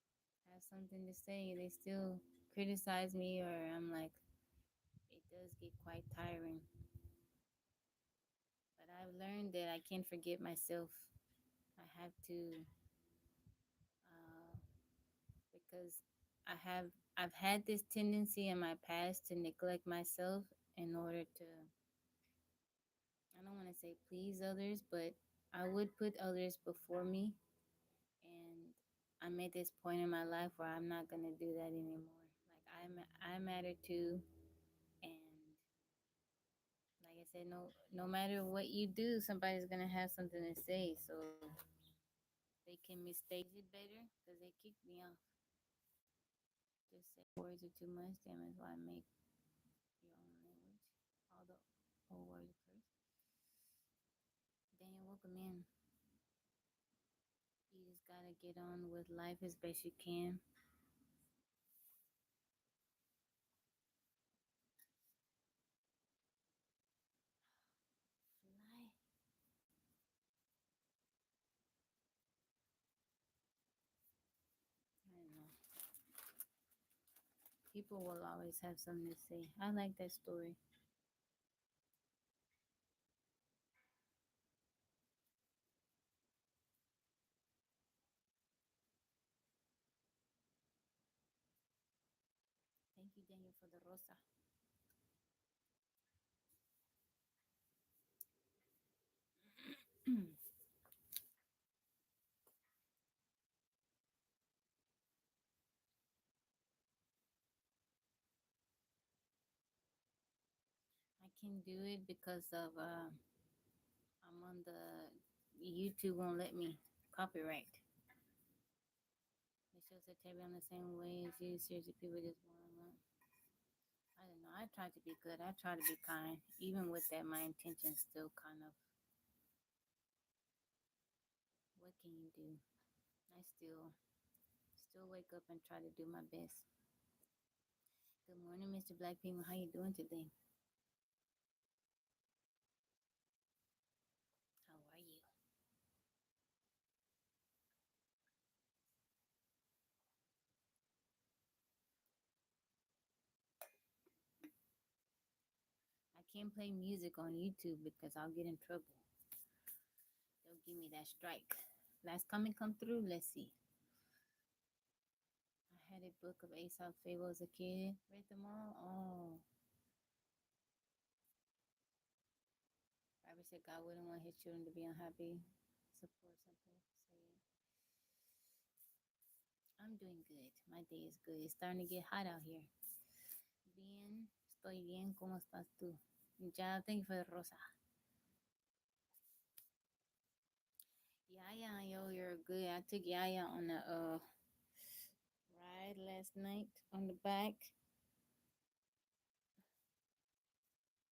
have something to say. They still criticize me, or I'm like, it does get quite tiring. But I've learned that I can't forget myself. I have to, uh, because I've had this tendency in my past to neglect myself in order to, I don't want to say please others, but I would put others before me. And I'm at this point in my life where I'm not gonna do that anymore. Like I matter too, and like I said, no matter what you do, somebody's gonna have something to say. So they can mistake it better because they kicked me off. Just say words are too much. Damn, that's why I make your own language. All the old words first. Daniel, welcome in. You just gotta get on with life as best you can. Fly. I don't know. People will always have something to say. I like that story. Thank you, Daniel, for the rosa. I can do it because of I'm on the YouTube won't let me copyright. It shows that Tabby on the same way as you. Seriously, people just want. I don't know. I try to be good. I try to be kind. Even with that, my intentions still kind of. What can you do? I still wake up and try to do my best. Good morning, Mr. Black People. How you doing today? How are you? I can't play music on YouTube because I'll get in trouble. They'll give me that strike. Last comment come through. Let's see. I had a book of Aesop Fable as a kid. Read them all. Oh, Robert said God wouldn't want his children to be unhappy. Support something. Say, I'm doing good. My day is good. It's starting to get hot out here. Bien, estoy bien. ¿Cómo estás tú? Ya, thank you for the rosa. Yaya, yo, you're good. I took Yaya on a ride last night on the back.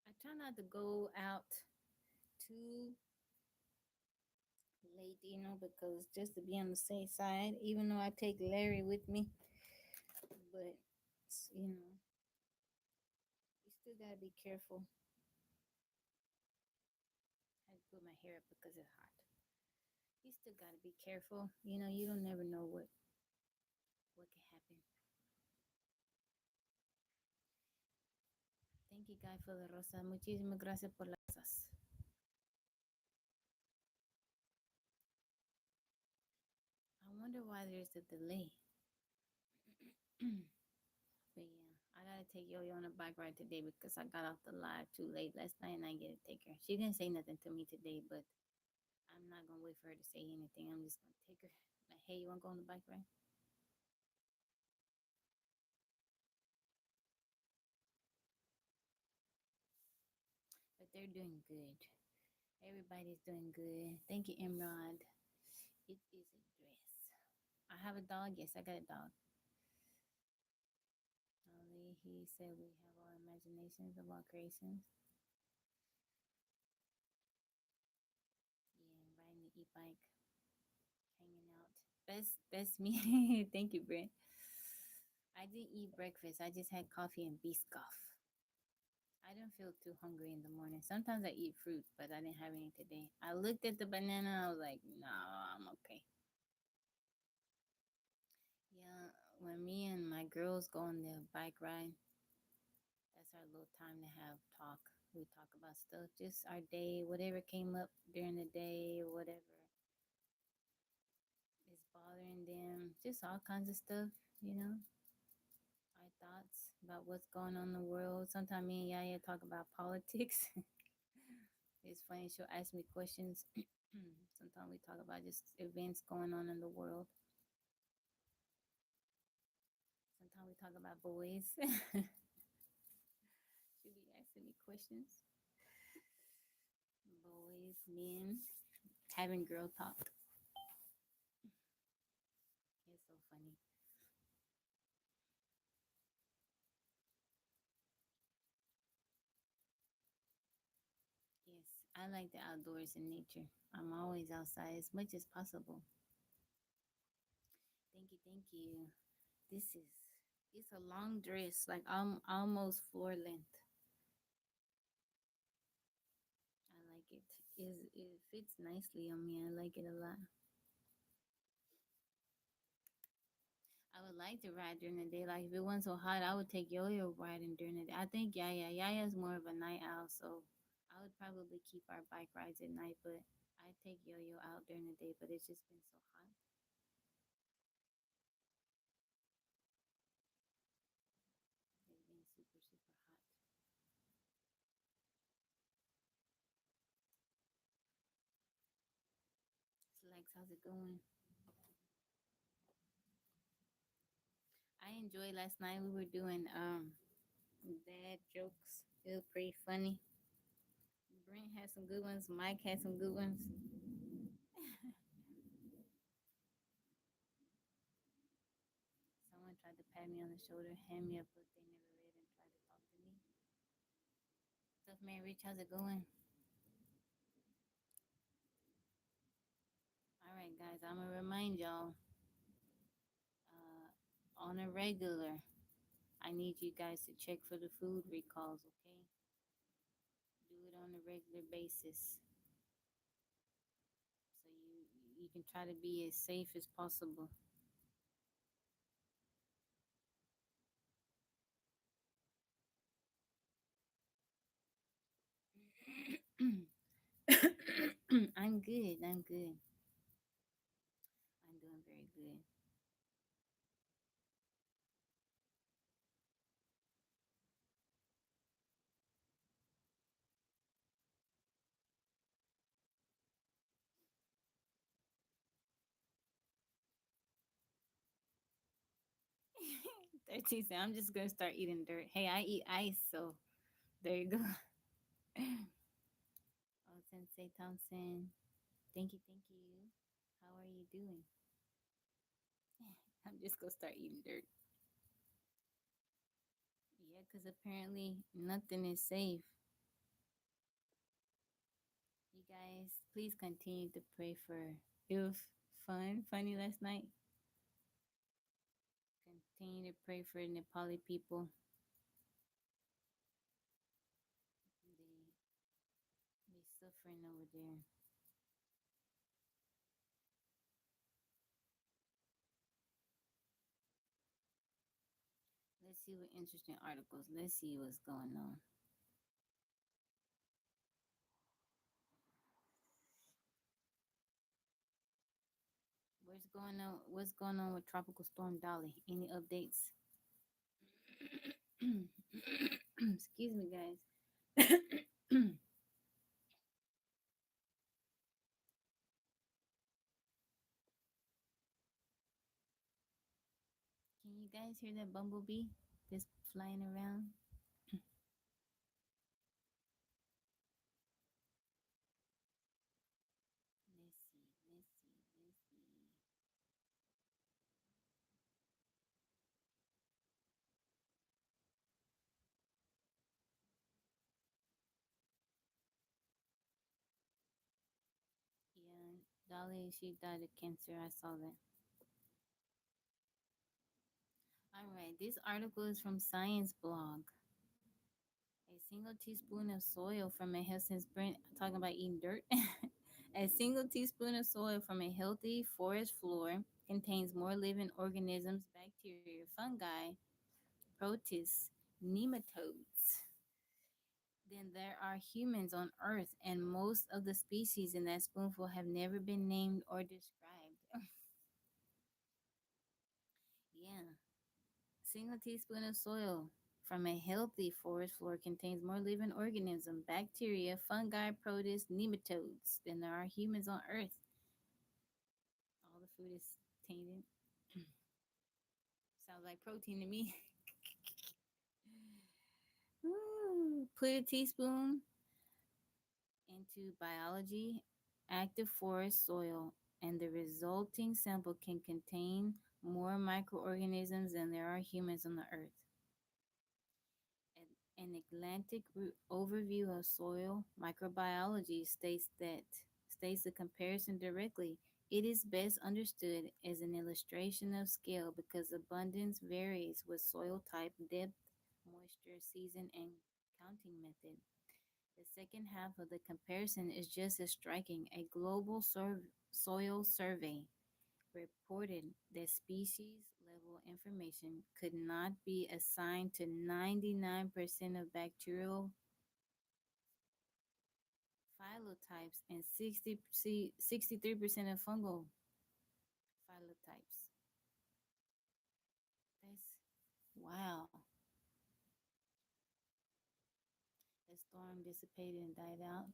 I try not to go out too late, because just to be on the safe side, even though I take Larry with me, but you still gotta be careful. I had to put my hair up because it's hot. You still gotta be careful. You don't never know what can happen. Thank you, Guy, for the rosa. Muchísimas gracias por las rosas. I wonder why there's a delay. But yeah, I gotta take Yo-Yo on a bike ride today because I got off the live too late last night and I get to take her. She didn't say nothing to me today, but I'm not gonna wait for her to say anything. I'm just gonna take her. Like, hey, you wanna go on the bike ride? But they're doing good. Everybody's doing good. Thank you, Imrod. It is a dress. I have a dog. Yes, I got a dog. He said we have our imaginations of our creations. Yeah, riding the e-bike, hanging out. That's me. Thank you, Brent. I didn't eat breakfast. I just had coffee and biscoff. I didn't feel too hungry in the morning. Sometimes I eat fruit, but I didn't have any today. I looked at the banana. I was like, no, I'm okay. Yeah, when me and my girls go on the bike ride, that's our little time to have talk. We talk about stuff, just our day, whatever came up during the day, whatever is bothering them, just all kinds of stuff, you know, our thoughts about what's going on in the world. Sometimes me and Yaya talk about politics. It's funny, she'll ask me questions. Sometimes we talk about just events going on in the world. Sometimes we talk about boys. She'll be asking me questions. Boys, men, having girl talk. It's so funny. Yes, I like the outdoors and nature. I'm always outside as much as possible. Thank you, thank you. This is it's a long dress, like almost floor length. I like it. It fits nicely on me. I like it a lot. I would like to ride during the day. Like if it wasn't so hot, I would take Yo-Yo riding during the day. I think Yaya's more of a night owl, so I would probably keep our bike rides at night. But I take Yo-Yo out during the day. But it's just been so hot. It's been super super hot. So Lex, how's it going? I enjoyed last night. We were doing dad jokes. It was pretty funny. Brent had some good ones. Mike had some good ones. Someone tried to pat me on the shoulder, hand me a book they never read, and tried to talk to me. Tough man, Rich, how's it going? All right, guys, I'm gonna remind y'all on a regular. I need you guys to check for the food recalls, okay? Do it on a regular basis, so you can try to be as safe as possible. I'm good. I'm good. I'm doing very good. 13 cents. I'm just gonna start eating dirt. Hey, I eat ice, so there you go. Oh, Sensei Thompson. Thank you. How are you doing? I'm just gonna start eating dirt. Yeah, because apparently nothing is safe. You guys, please continue to pray for it was funny last night. Continue to pray for Nepali people. They suffering over there. Let's see what interesting articles. Let's see what's going on. What's going on with Tropical Storm Dolly? Any updates? Excuse me, guys. Can you guys hear that bumblebee just flying around? Let's see. Let's see. Let's see. Yeah, Dolly, she died of cancer. I saw that. All right, this article is from Science Blog. A single teaspoon of soil from a healthy since Brent talking about eating dirt. A single teaspoon of soil from a healthy forest floor contains more living organisms, bacteria, fungi, protists, nematodes than there are humans on Earth, and most of the species in that spoonful have never been named or described. Yeah. Single teaspoon of soil from a healthy forest floor contains more living organisms, bacteria, fungi, protists, nematodes than there are humans on Earth. All the food is tainted. Sounds like protein to me. Put a teaspoon into biology, active forest soil, and the resulting sample can contain more microorganisms than there are humans on the Earth. An Atlantic overview of soil microbiology states the comparison directly. It is best understood as an illustration of scale because abundance varies with soil type, depth, moisture, season, and counting method. The second half of the comparison is just as striking. A global soil survey reported that species level information could not be assigned to 99% of bacterial phylotypes and 63% of fungal phylotypes. That's wow. The storm dissipated and died out.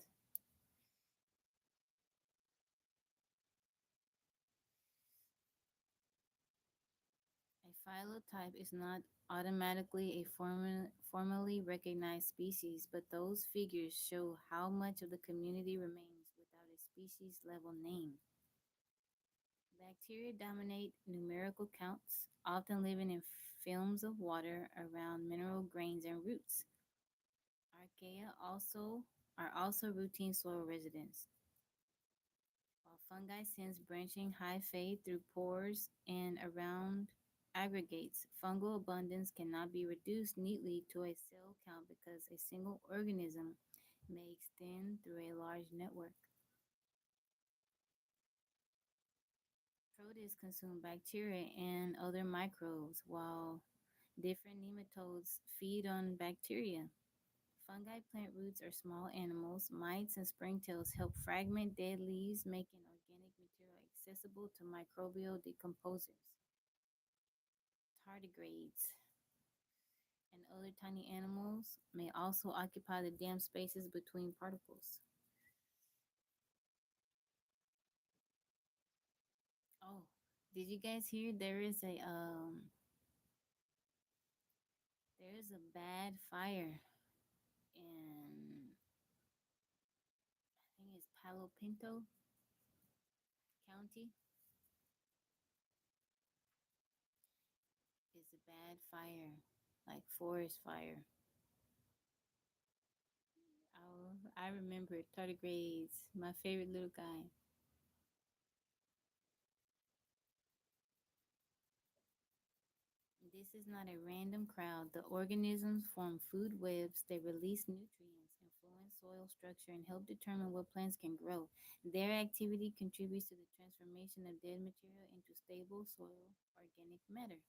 A phylotype is not automatically a formally recognized species, but those figures show how much of the community remains without a species level name. Bacteria dominate numerical counts, often living in films of water around mineral grains and roots. Archaea are also routine soil residents, while fungi sends branching hyphae through pores and around aggregates. Fungal abundance cannot be reduced neatly to a cell count because a single organism may extend through a large network. Protists consume bacteria and other microbes, while different nematodes feed on bacteria. Fungi plant roots are small animals. Mites and springtails help fragment dead leaves, making organic material accessible to microbial decomposers. Tardigrades and other tiny animals may also occupy the damp spaces between particles. Oh, did you guys hear there is a bad fire in I think it's Palo Pinto County. It's a bad fire, like forest fire. I remember tardigrades, my favorite little guy. This is not a random crowd. The organisms form food webs, they release nutrients, influence soil structure, and help determine what plants can grow. Their activity contributes to the transformation of dead material into stable soil organic matter.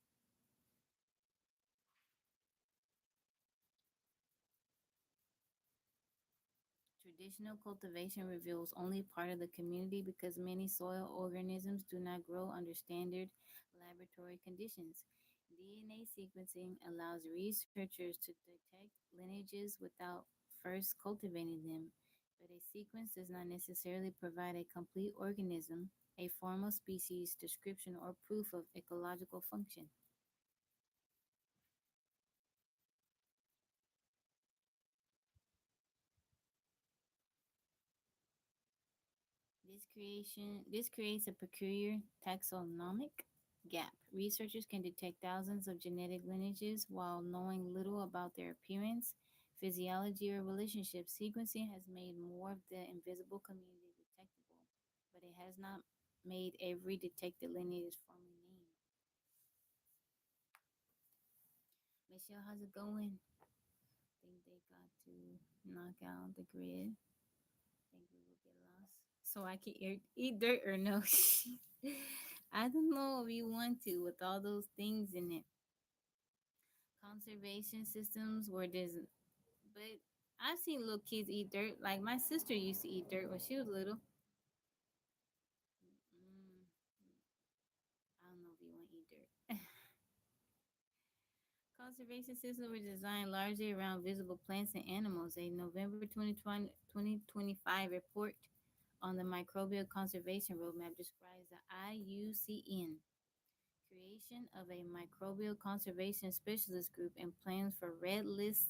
Traditional cultivation reveals only part of the community because many soil organisms do not grow under standard laboratory conditions. DNA sequencing allows researchers to detect lineages without first cultivating them, but a sequence does not necessarily provide a complete organism, a formal species description, or proof of ecological function. This creates a peculiar taxonomic gap. Researchers can detect thousands of genetic lineages while knowing little about their appearance, physiology, or relationships. Sequencing has made more of the invisible community detectable, but it has not made every detected lineage formally named. Michelle, how's it going? think they got to knock out the grid. Think we will get lost. So I can eat dirt or no? I don't know if you want to with all those things in it. Conservation systems where there's, but I've seen little kids eat dirt. Like my sister used to eat dirt when she was little. Mm, I don't know if you want to eat dirt. Conservation systems were designed largely around visible plants and animals. A November 2025 report on the Microbial Conservation Roadmap describes the IUCN creation of a microbial conservation specialist group and plans for red list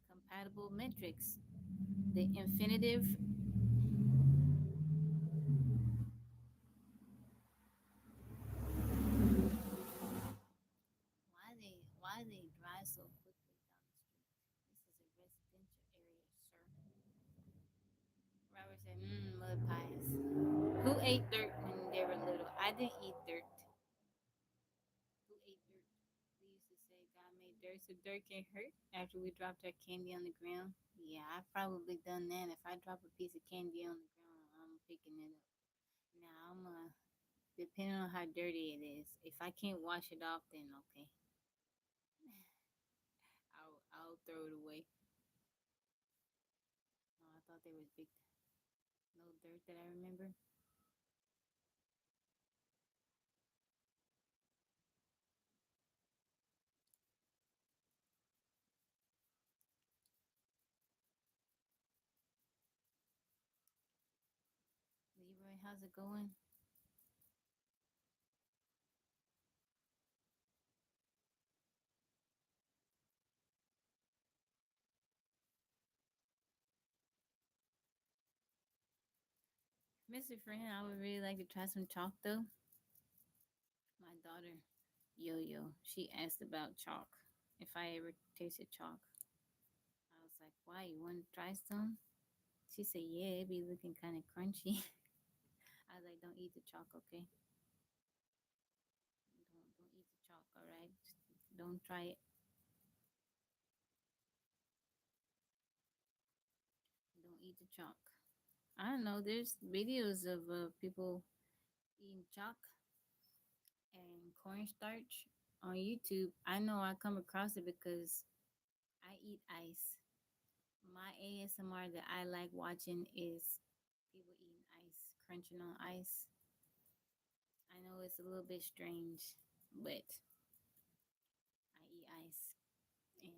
compatible metrics. The infinitive why they drive so quickly down the street? This is a residential area, sir. Robert said, mud pies. Who ate dirt when they were little? I didn't eat dirt. Who ate dirt? We used to say God made dirt so dirt can hurt after we dropped our candy on the ground. Yeah, I've probably done that. If I drop a piece of candy on the ground, I'm picking it up. Now depending on how dirty it is. If I can't wash it off, then okay. I'll throw it away. Oh, I thought there was big no dirt that I remember. Leroy, how's it going? Mr. Friend, I would really like to try some chalk though. My daughter, Yo Yo, she asked about chalk. If I ever tasted chalk. I was like, why? You want to try some? She said, yeah, it be looking kind of crunchy. I was like, don't eat the chalk, okay? Don't eat the chalk, all right? Don't try it. Don't eat the chalk. I don't know. There's videos of people eating chalk and cornstarch on YouTube. I know I come across it because I eat ice. My ASMR that I like watching is people eating ice, crunching on ice. I know it's a little bit strange, but I eat ice and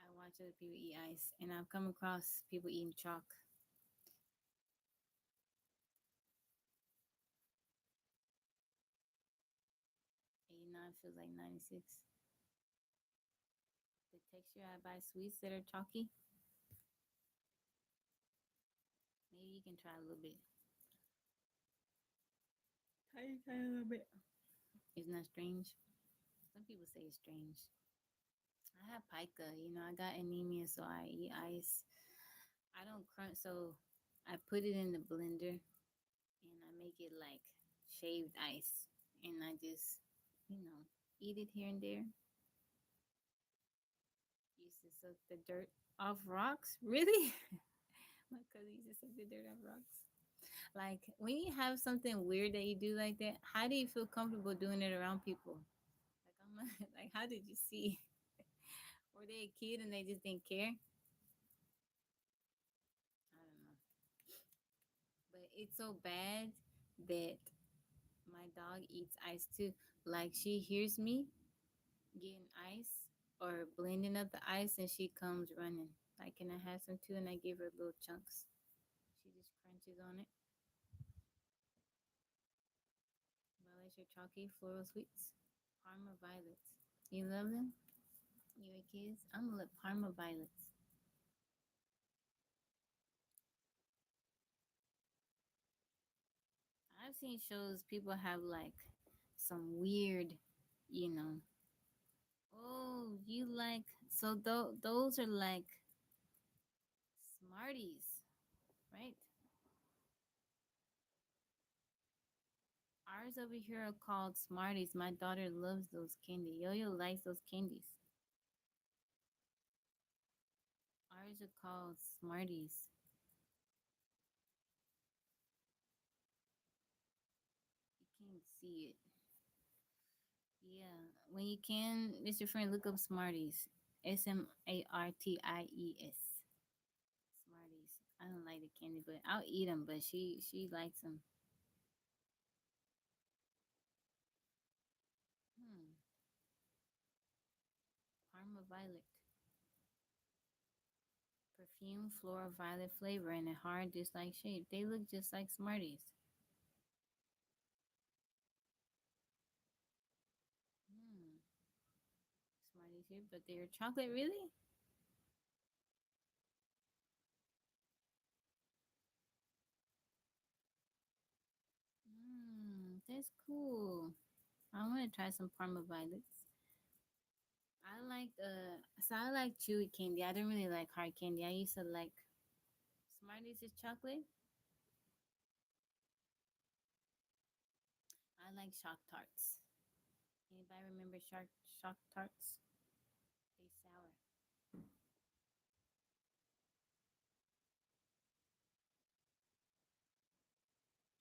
I watch other people eat ice, and I've come across people eating chalk. 89 feels like 96. The texture I buy sweets that are chalky. Maybe you can try a little bit. Try a little bit. Isn't that strange? Some people say it's strange. I have pica. I got anemia, so I eat ice. I don't crunch, so I put it in the blender and I make it like shaved ice, and I just, you know, eat it here and there. Used to suck the dirt off rocks. Really? My cousin used to suck the dirt off rocks. Like when you have something weird that you do like that, how do you feel comfortable doing it around people? Like I'm not, like, how did you see? Were they a kid and they just didn't care? I don't know. But it's so bad that my dog eats ice too. Like she hears me getting ice or blending up the ice and she comes running. Like, can I have some too? And I give her little chunks. She just crunches on it. Violets your chalky floral sweets. Parma violets. You love them? You a kids? I'm gonna let Parma violets. I've seen shows people have like some weird, you know. Oh, you like so those are like Smarties, right? Ours over here are called Smarties. My daughter loves those candy. Yo-Yo likes those candies. Ours are called Smarties. You can't see it. Yeah, when you can, Mr. Friend, look up Smarties. Smarties. Smarties. I don't like the candy, but I'll eat them. But she likes them. Hmm. Parma Violet. Perfume, floral, violet flavor, and a hard dislike shape. They look just like Smarties. Hmm. Smarties here, but they're chocolate, really? That's cool. I want to try some Parma Violets. I like chewy candy. I don't really like hard candy. I used to like Smarties is chocolate. I like Shock Tarts. Anybody remember Shock Tarts? They sour.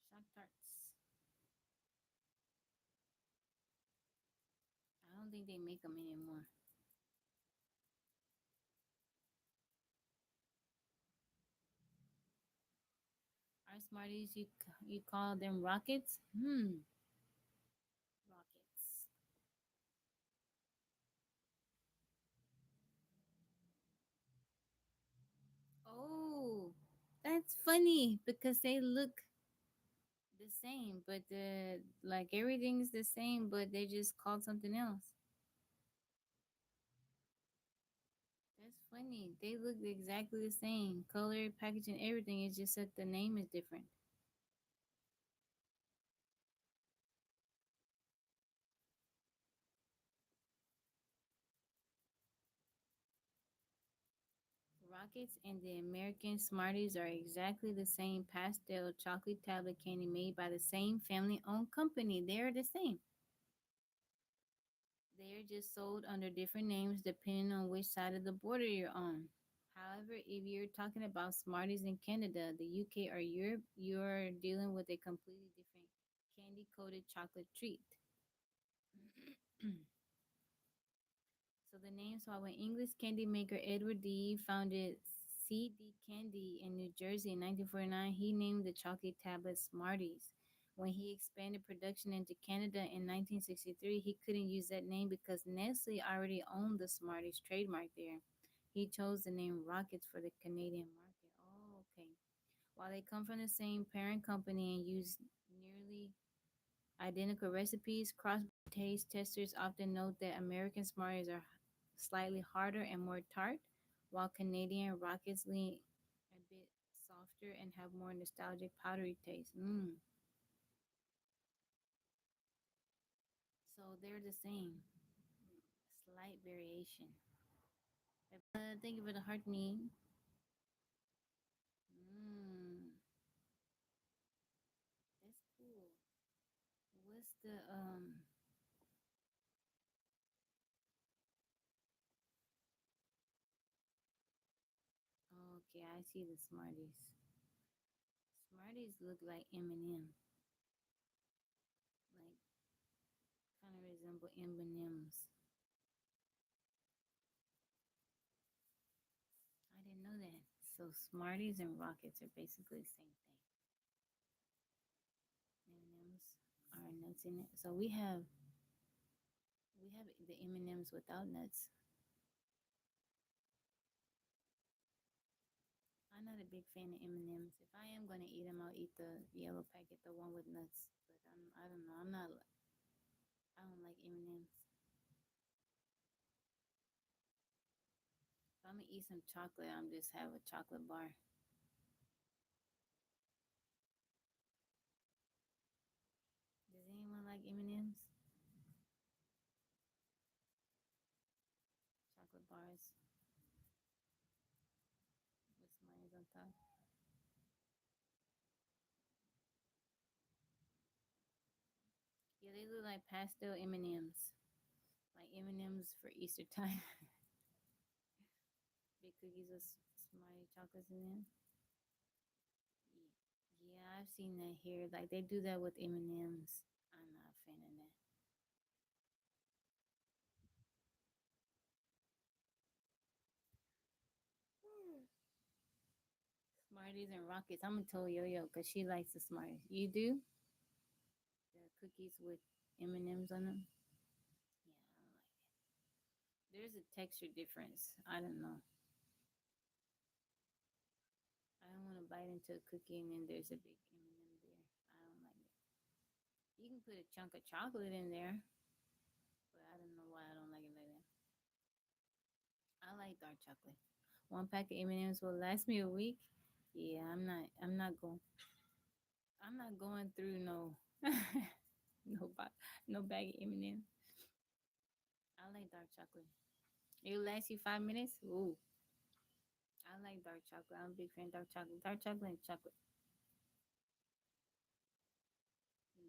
Shock Tarts. I don't think they make them anymore. Our Smarties, you call them rockets? Rockets. Oh, that's funny because they look the same, but the like everything's the same, but they just called something else. That's funny. They look exactly the same, color, packaging, everything. It's just that the name is different. Rockets and the American Smarties are exactly the same pastel chocolate tablet candy made by the same family-owned company. They are the same. They are just sold under different names depending on which side of the border you're on. However, if you're talking about Smarties in Canada, the UK, or Europe, you're dealing with a completely different candy coated chocolate treat. So the name, so when English candy maker Edward D. founded CD Candy in New Jersey in 1949, he named the chocolate tablet Smarties. When he expanded production into Canada in 1963, he couldn't use that name because Nestle already owned the Smarties trademark there. He chose the name Rockets for the Canadian market. Oh, okay. While they come from the same parent company and use nearly identical recipes, cross taste testers often note that American Smarties are slightly harder and more tart, while Canadian Rockets lean a bit softer and have more nostalgic powdery taste. So they're the same, slight variation. Thank you for the heart me. Mm, that's cool. What's the Oh, okay, I see the Smarties. Smarties look like M&M, like kind of resemble M&Ms. I didn't know that. So Smarties and Rockets are basically the same thing. M&Ms are nuts in it. So we have the M&Ms without nuts. I'm not a big fan of M&Ms. If I am gonna eat them, I'll eat the yellow packet, the one with nuts. But I don't know. I don't like M&Ms. If I'm gonna eat some chocolate, I'm just have a chocolate bar. Does anyone like M&Ms? Chocolate bars with Smarties on top. Yeah, they look like pastel M&Ms, like M&Ms for Easter time. Big cookies with Smarty chocolates in them. Yeah, I've seen that here. Like they do that with M&Ms. I'm not a fan of that. Smarties and Rockets. I'm gonna tell Yo-Yo because she likes the Smarties. You do the cookies with M&Ms on them. Yeah, I don't like it. There's a texture difference. I don't know. I don't want to bite into a cookie and then there's a big M&M there. I don't like it. You can put a chunk of chocolate in there, but I don't know why I don't like it like that. I like dark chocolate. One pack of M&Ms will last me a week. Yeah, I'm not. I'm not going. I'm not going through no, no bag of M&Ms. I like dark chocolate. It'll last you 5 minutes. Ooh, I like dark chocolate. I'm a big fan of dark chocolate. Dark chocolate and chocolate.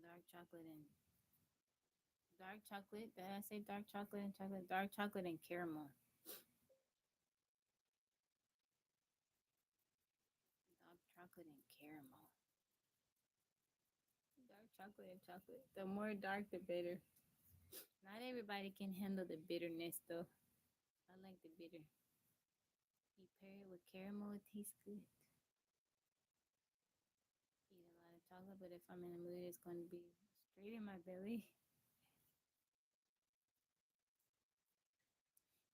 Dark chocolate and dark chocolate. Did I say dark chocolate and chocolate? Dark chocolate and caramel. Dark chocolate and caramel. Dark chocolate and chocolate. The more dark, the better. Not everybody can handle the bitterness though. I like the bitter. You pair it with caramel, it tastes good. Eat a lot of chocolate, but if I'm in a mood, it's going to be straight in my belly.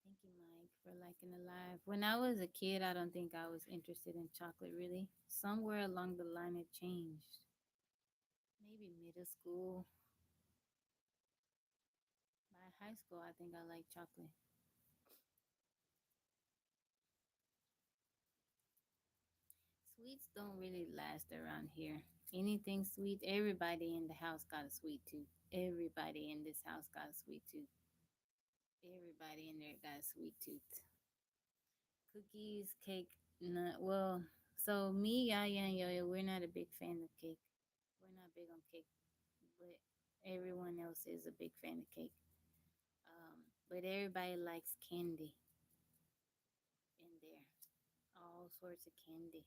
Thank you, Mike, for liking the live. When I was a kid, I don't think I was interested in chocolate really. Somewhere along the line, it changed. Maybe middle school. By high school, I think I liked chocolate. Sweets don't really last around here. Anything sweet, everybody in the house got a sweet tooth. Everybody in this house got a sweet tooth. Everybody in there got a sweet tooth. Cookies, cake, not well. So me, Yaya, and Yo-Yo, we're not a big fan of cake. We're not big on cake, but everyone else is a big fan of cake. But everybody likes candy in there. All sorts of candy.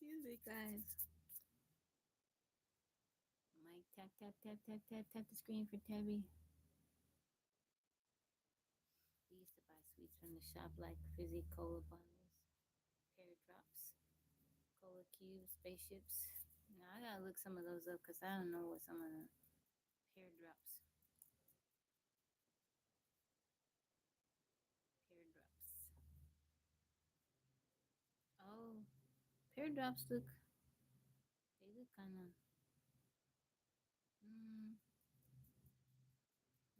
Excuse me, guys. Mike, tap, tap, tap, tap, tap, tap the screen for Tabby. We used to buy sweets from the shop like fizzy cola bottles, pear drops, cola cubes, spaceships. Now I gotta look some of those up because I don't know what some of the pear drops, pear drops. Oh, pear drops look, they look kind of, mm,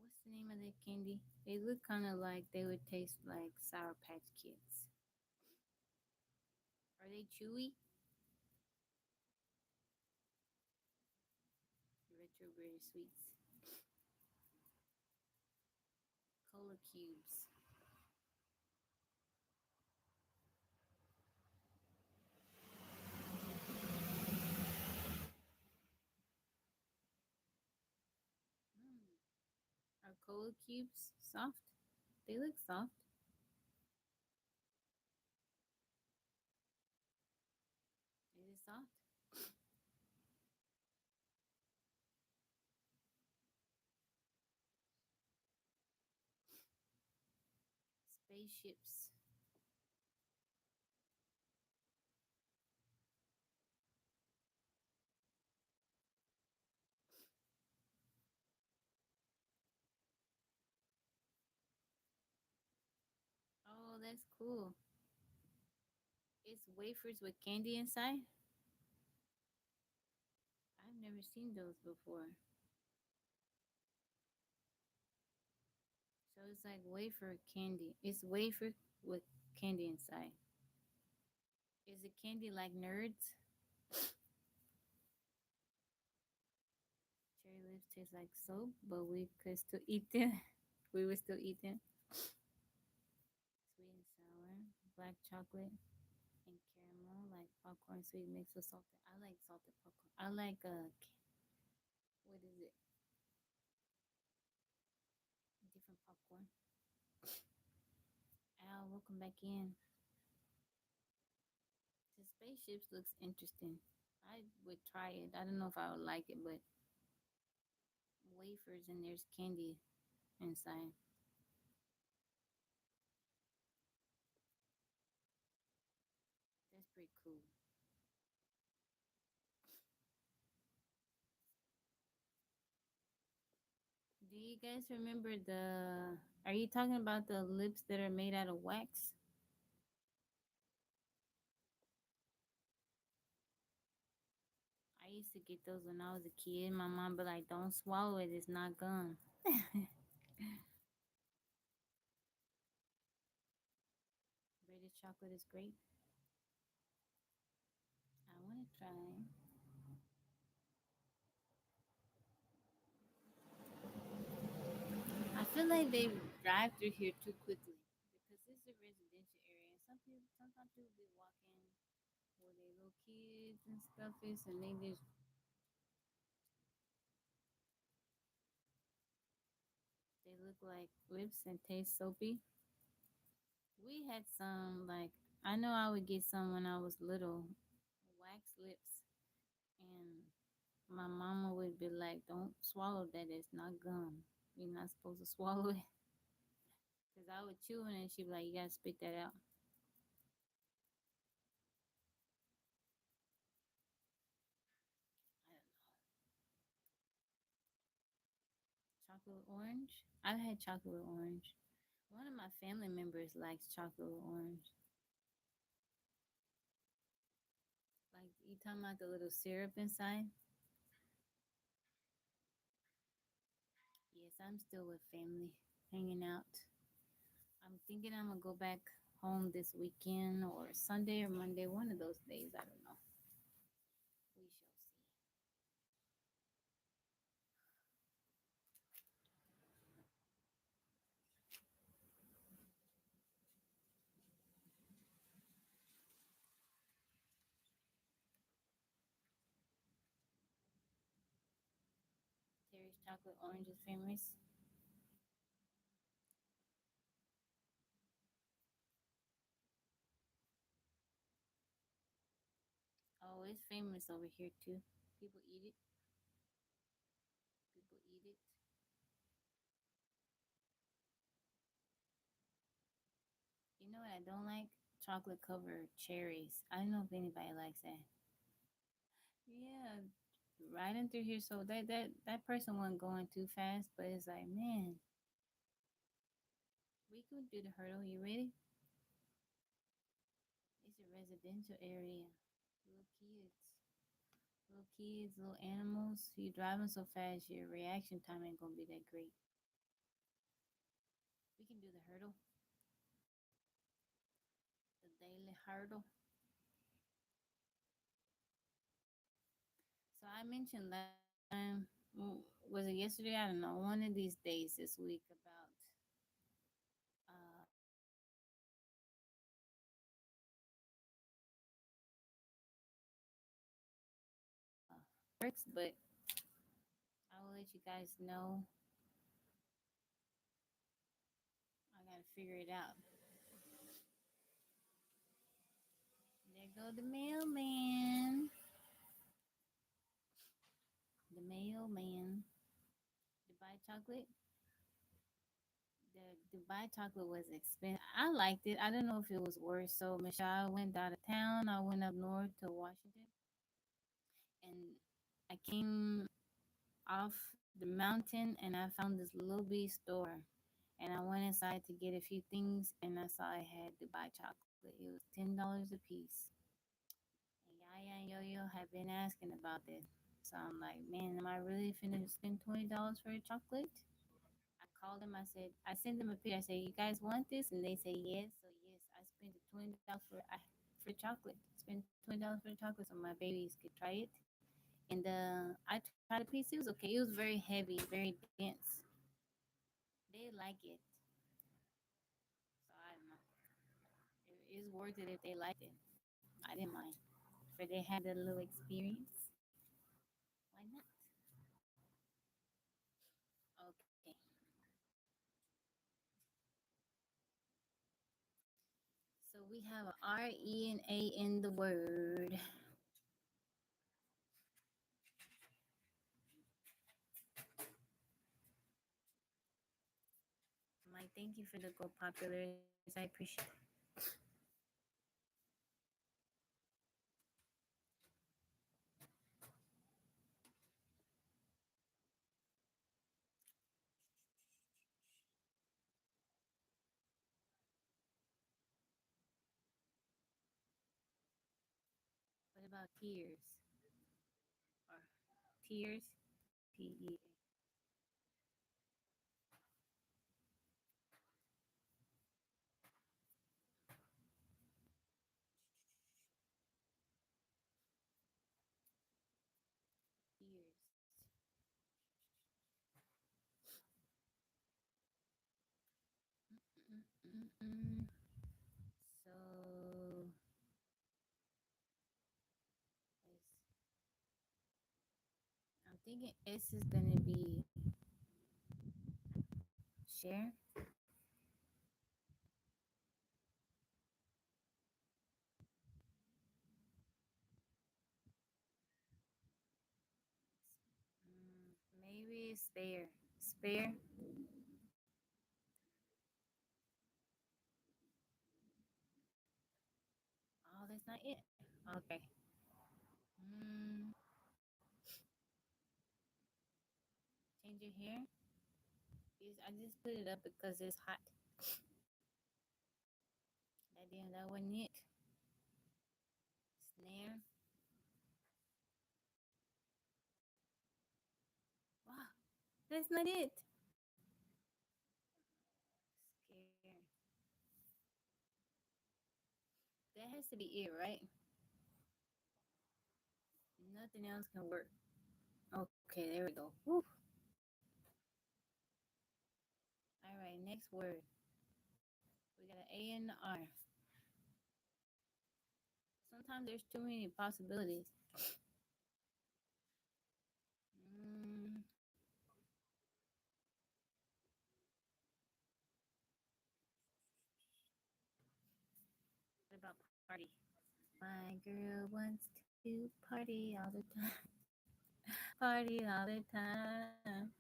what's the name of that candy? They look kind of like they would taste like Sour Patch Kids. Are they chewy? Retro British sweets. Cola cubes. Mm. Are cola cubes soft? They look soft. Is it soft? Spaceships. Oh, that's cool. It's wafers with candy inside. I've never seen those before. So it's like wafer candy. It's wafer with candy inside. Is it candy like nerds? Cherry lips taste like soap, but we could still eat them. We would still eat them. Sweet and sour, black chocolate and caramel, like popcorn sweet mixed with salted. I like salted popcorn. I like What is it? Different popcorn. Al, welcome back in. The spaceships looks interesting. I would try it. I don't know if I would like it, but wafers and there's candy inside. That's pretty cool. Do you guys remember the? Are you talking about the lips that are made out of wax? I used to get those when I was a kid. My mom be like, "Don't swallow it; it's not gum." British chocolate is great. I want to try. I feel like they drive through here too quickly because this is a residential area, and sometimes people be walking with their little kids and stuff is, and they look like lips and taste soapy. We had some like I know I would get some when I was little, wax lips, and my mama would be like, "Don't swallow that. It's not gum. You're not supposed to swallow it." Cause I would chew it, and she'd be like, "You gotta spit that out." I don't know. Chocolate orange. I've had chocolate orange. One of my family members likes chocolate orange. Like you talking about the little syrup inside? Yes, I'm still with family, hanging out. I'm thinking I'm gonna go back home this weekend or Sunday or Monday, one of those days. I don't know. We shall see. Terry's chocolate orange is famous. Oh, it's famous over here too. People eat it. People eat it. You know what I don't like? Chocolate covered cherries. I don't know if anybody likes that. Yeah, riding through here, so that person wasn't going too fast, but it's like, man, we could do the hurdle. You ready? It's a residential area. Little kids, little animals. You driving so fast, your reaction time ain't gonna be that great. We can do the hurdle, the daily hurdle. So I mentioned last time, was it yesterday? I don't know. One of these days this week about uh, works, but I will let you guys know. I gotta figure it out. There go the mailman. The mailman. Dubai chocolate. The Dubai chocolate was expensive. I liked it. I don't know if it was worth. So Michelle went out of town. I went up north to Washington, and I came off the mountain, and I found this little bitty store. And I went inside to get a few things, and I saw I had Dubai chocolate. It was $10 a piece. And Yaya and Yo Yo have been asking about this. So I'm like, man, am I really finna spend $20 for a chocolate? I called them. I sent them a picture. I said, you guys want this? And they say yes. So yes, I spent the $20 for chocolate. Spent $20 for the chocolate so my babies could try it. And I tried a piece. It was okay. It was very heavy, very dense. They like it. So I don't know. It's worth it if they liked it. I didn't mind. For they had a little experience. Why not? We have a R, E, and A in the word. Mike, thank you for the go populars. I appreciate it. What about tears? Or tears? T-E-A. Tears. Mm-mm-mm-mm. So, I'm thinking S is going to be share. Maybe spare. Spare. Oh, that's not it. Okay. Mm, change your hair. I just put it up because it's hot. That wasn't it. Snare. Wow, that's not it. Scare. That has to be it, right? Nothing else can work. Okay, there we go. Woo. All right, next word. We got an A and an R. Sometimes there's too many possibilities. Mm, what about party? My girl wants to party all the time. Party all the time.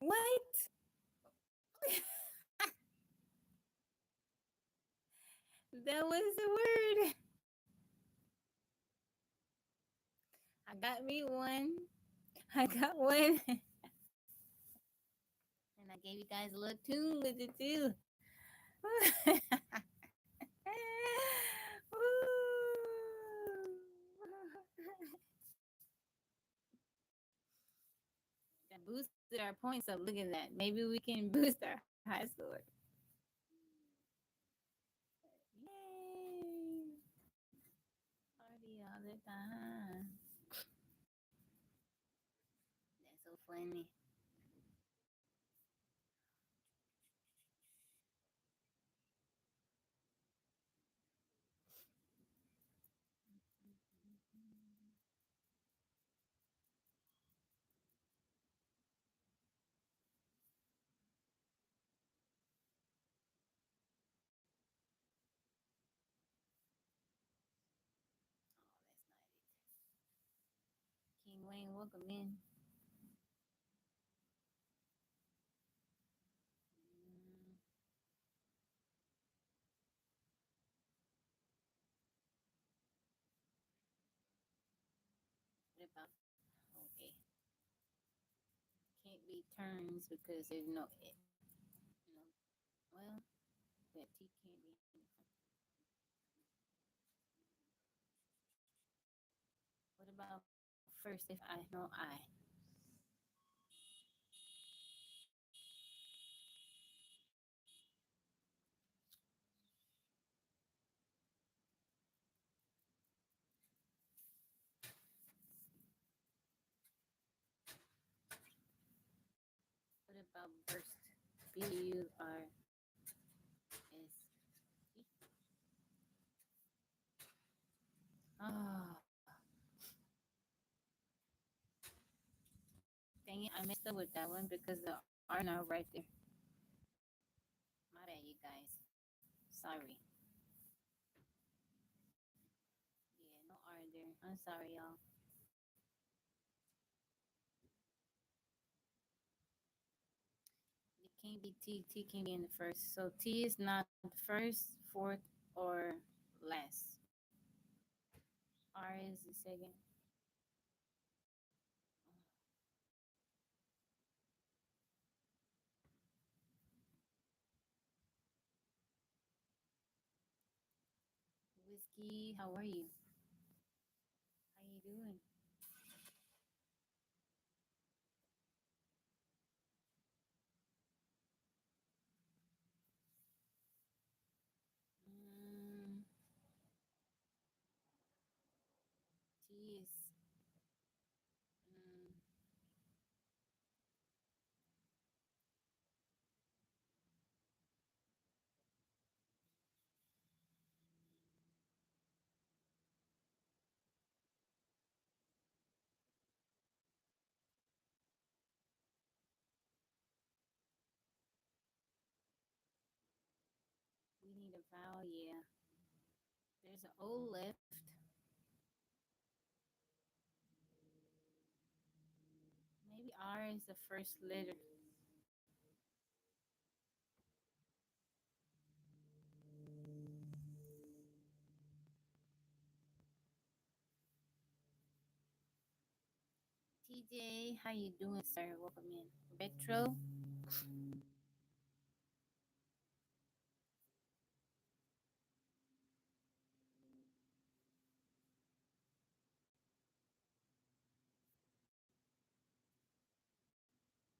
What? That was the word. I got me one. I got one. And I gave you guys a little tune with it too. That boosted our points up. Look at that. Maybe we can boost our high score. Yay! Party all the time. That's so funny. King Wayne, welcome in. Mm, what about? Okay, can't be turns because there's no it. No. Well, that T can't be in the front. What about first if I no I? What about burst? B-U-R-S-T. Oh, dang it! I messed up with that one because the R now right there. My bad, you guys. Sorry. Yeah, no R there. I'm sorry, y'all. It can't be T. T can be in the first. So T is not the first, fourth, or last. R is the second. Whiskey, how are you? How you doing? Mm, T is. Mm, we need a vowel. Yeah. There's an O left. Maybe R is the first letter. TJ, how you doing, sir? Welcome in. Retro.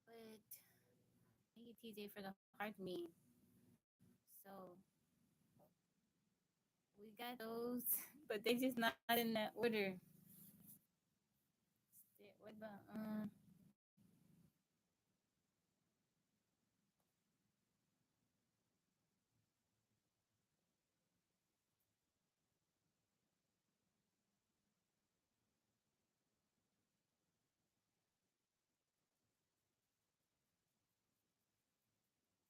But thank you, TJ, for the heart meme. So we got those, but they just not in that order. What about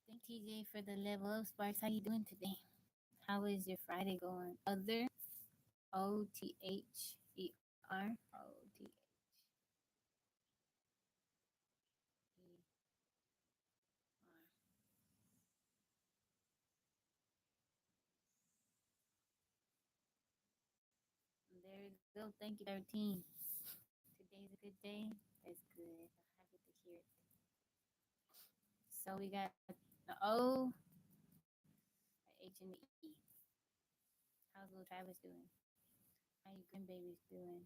thank TJ for the level up, Sparks. How you doing today? How is your Friday going? Other OTHER There we go. Thank you, 13. Today's a good day. That's good. I'm happy to hear it. So we got the O, the H, and the E. How's little Travis doing? How you grandbabies doing?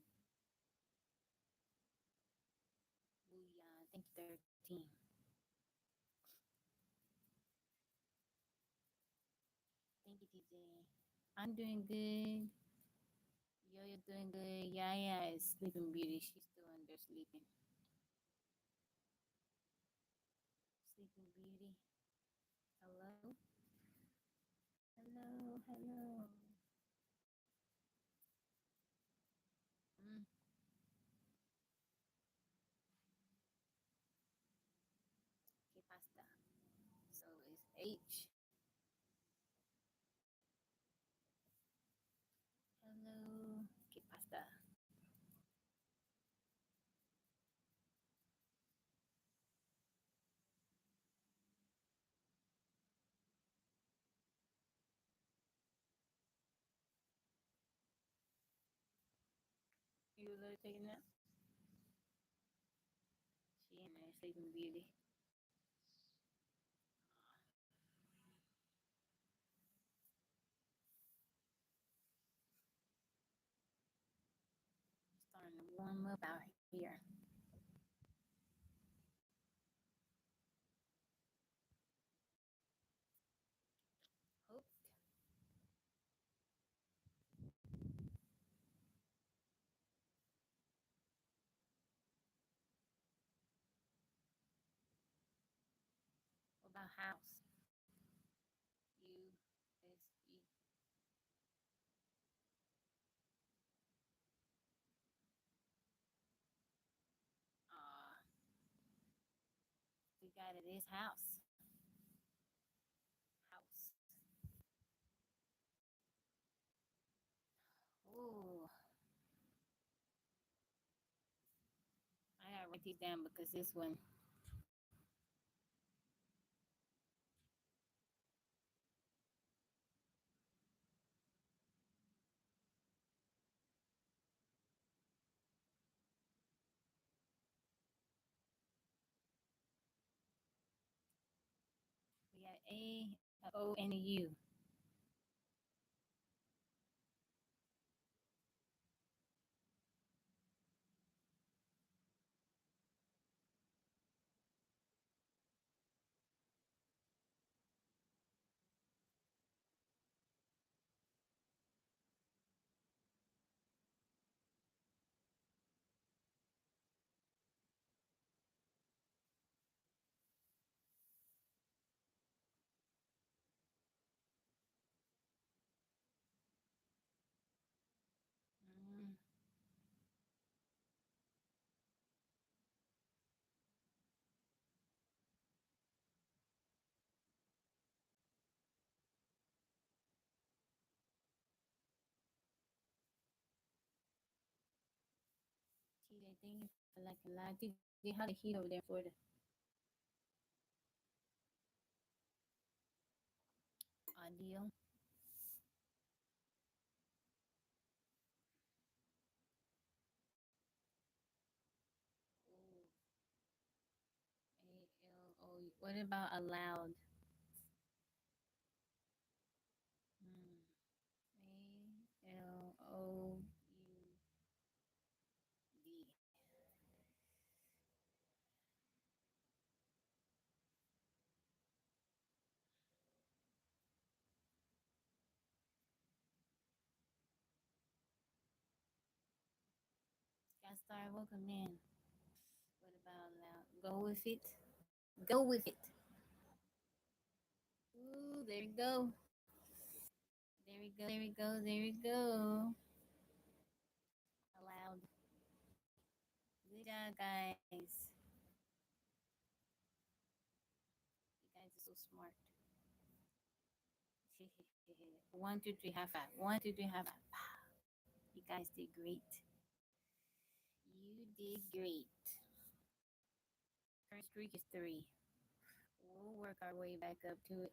Booyah. Thank you, 13. Thank you, TJ. I'm doing good. Yo, you're doing good. Yeah, is Sleeping Beauty. She's still under sleeping. Sleeping Beauty. Hello? Hello, hello. Mm, que pasta. So it's H. Hello. Que pasta. You literally taking that? She in there, Sleeping Beauty. Starting to warm up out here. Hope. What about house? U-S-E. We got it. It's house. House. I want to write these down because this one. We got A, a O, and a U. Mm, TJ, thank you for liking live. TJ, how's the heat over there in Florida? Audio. A-L-O. What about aloud? Mm. A-L-O-U-D. Got started. Welcome in. What about loud? Go with it. Go with it. Ooh, there we go. There we go. There we go. There we go. Allowed. Good job, guys. You guys are so smart. 1, 2, 3, high five. 1, 2, 3, high five. You guys did great. You did great. Current streak is 3. We'll work our way back up to it.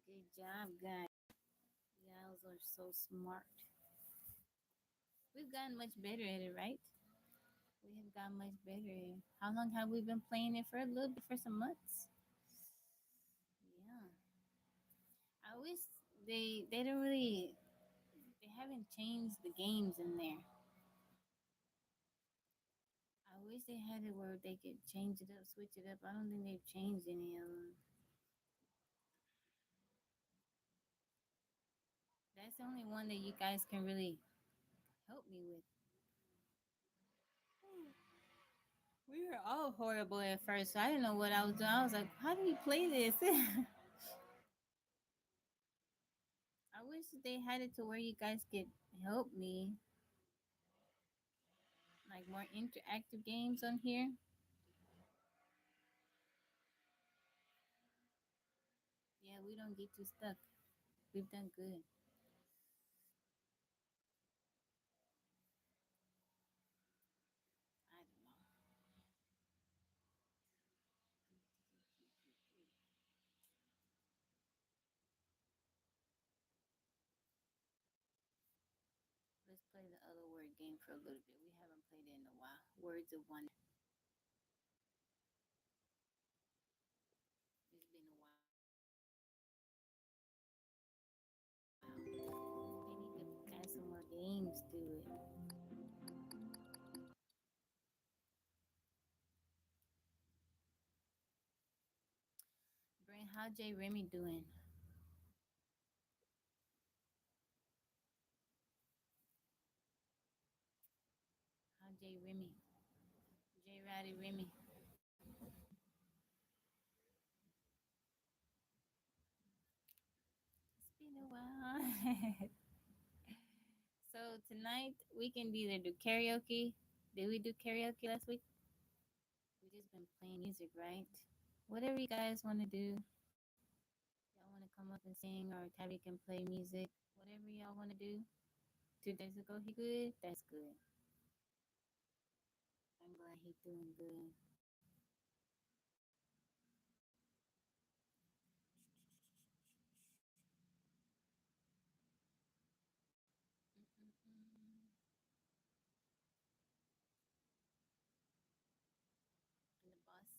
Good job, guys. You guys are so smart. We've gotten much better at it, right? We have gotten much better. How long have we been playing it for? A little bit, for some months. Yeah. I wish they don't really they haven't changed the games in there. I wish they had it where they could change it up, switch it up. I don't think they've changed any of them. That's the only one that you guys can really help me with. We were all horrible at first, so I didn't know what I was doing. I was like, how do you play this? I wish they had it to where you guys could help me, like more interactive games on here. Yeah, we don't get too stuck. We've done good. I don't know. Let's play the other word game for a little bit. We haven't played it in a while. Words of Wonder. It's been a while. They need to add some more games to it. Brent, how J Remy doing? How J Remy? J Rowdy Remy. It's been a while. So tonight we can either do karaoke. Did we do karaoke last week? We just been playing music, right? Whatever you guys want to do. Y'all want to come up and sing, or Tabby can play music, whatever y'all want to do. 2 days ago, he good. That's good. I'm glad he's doing good. Mm-mm-mm. And the boss,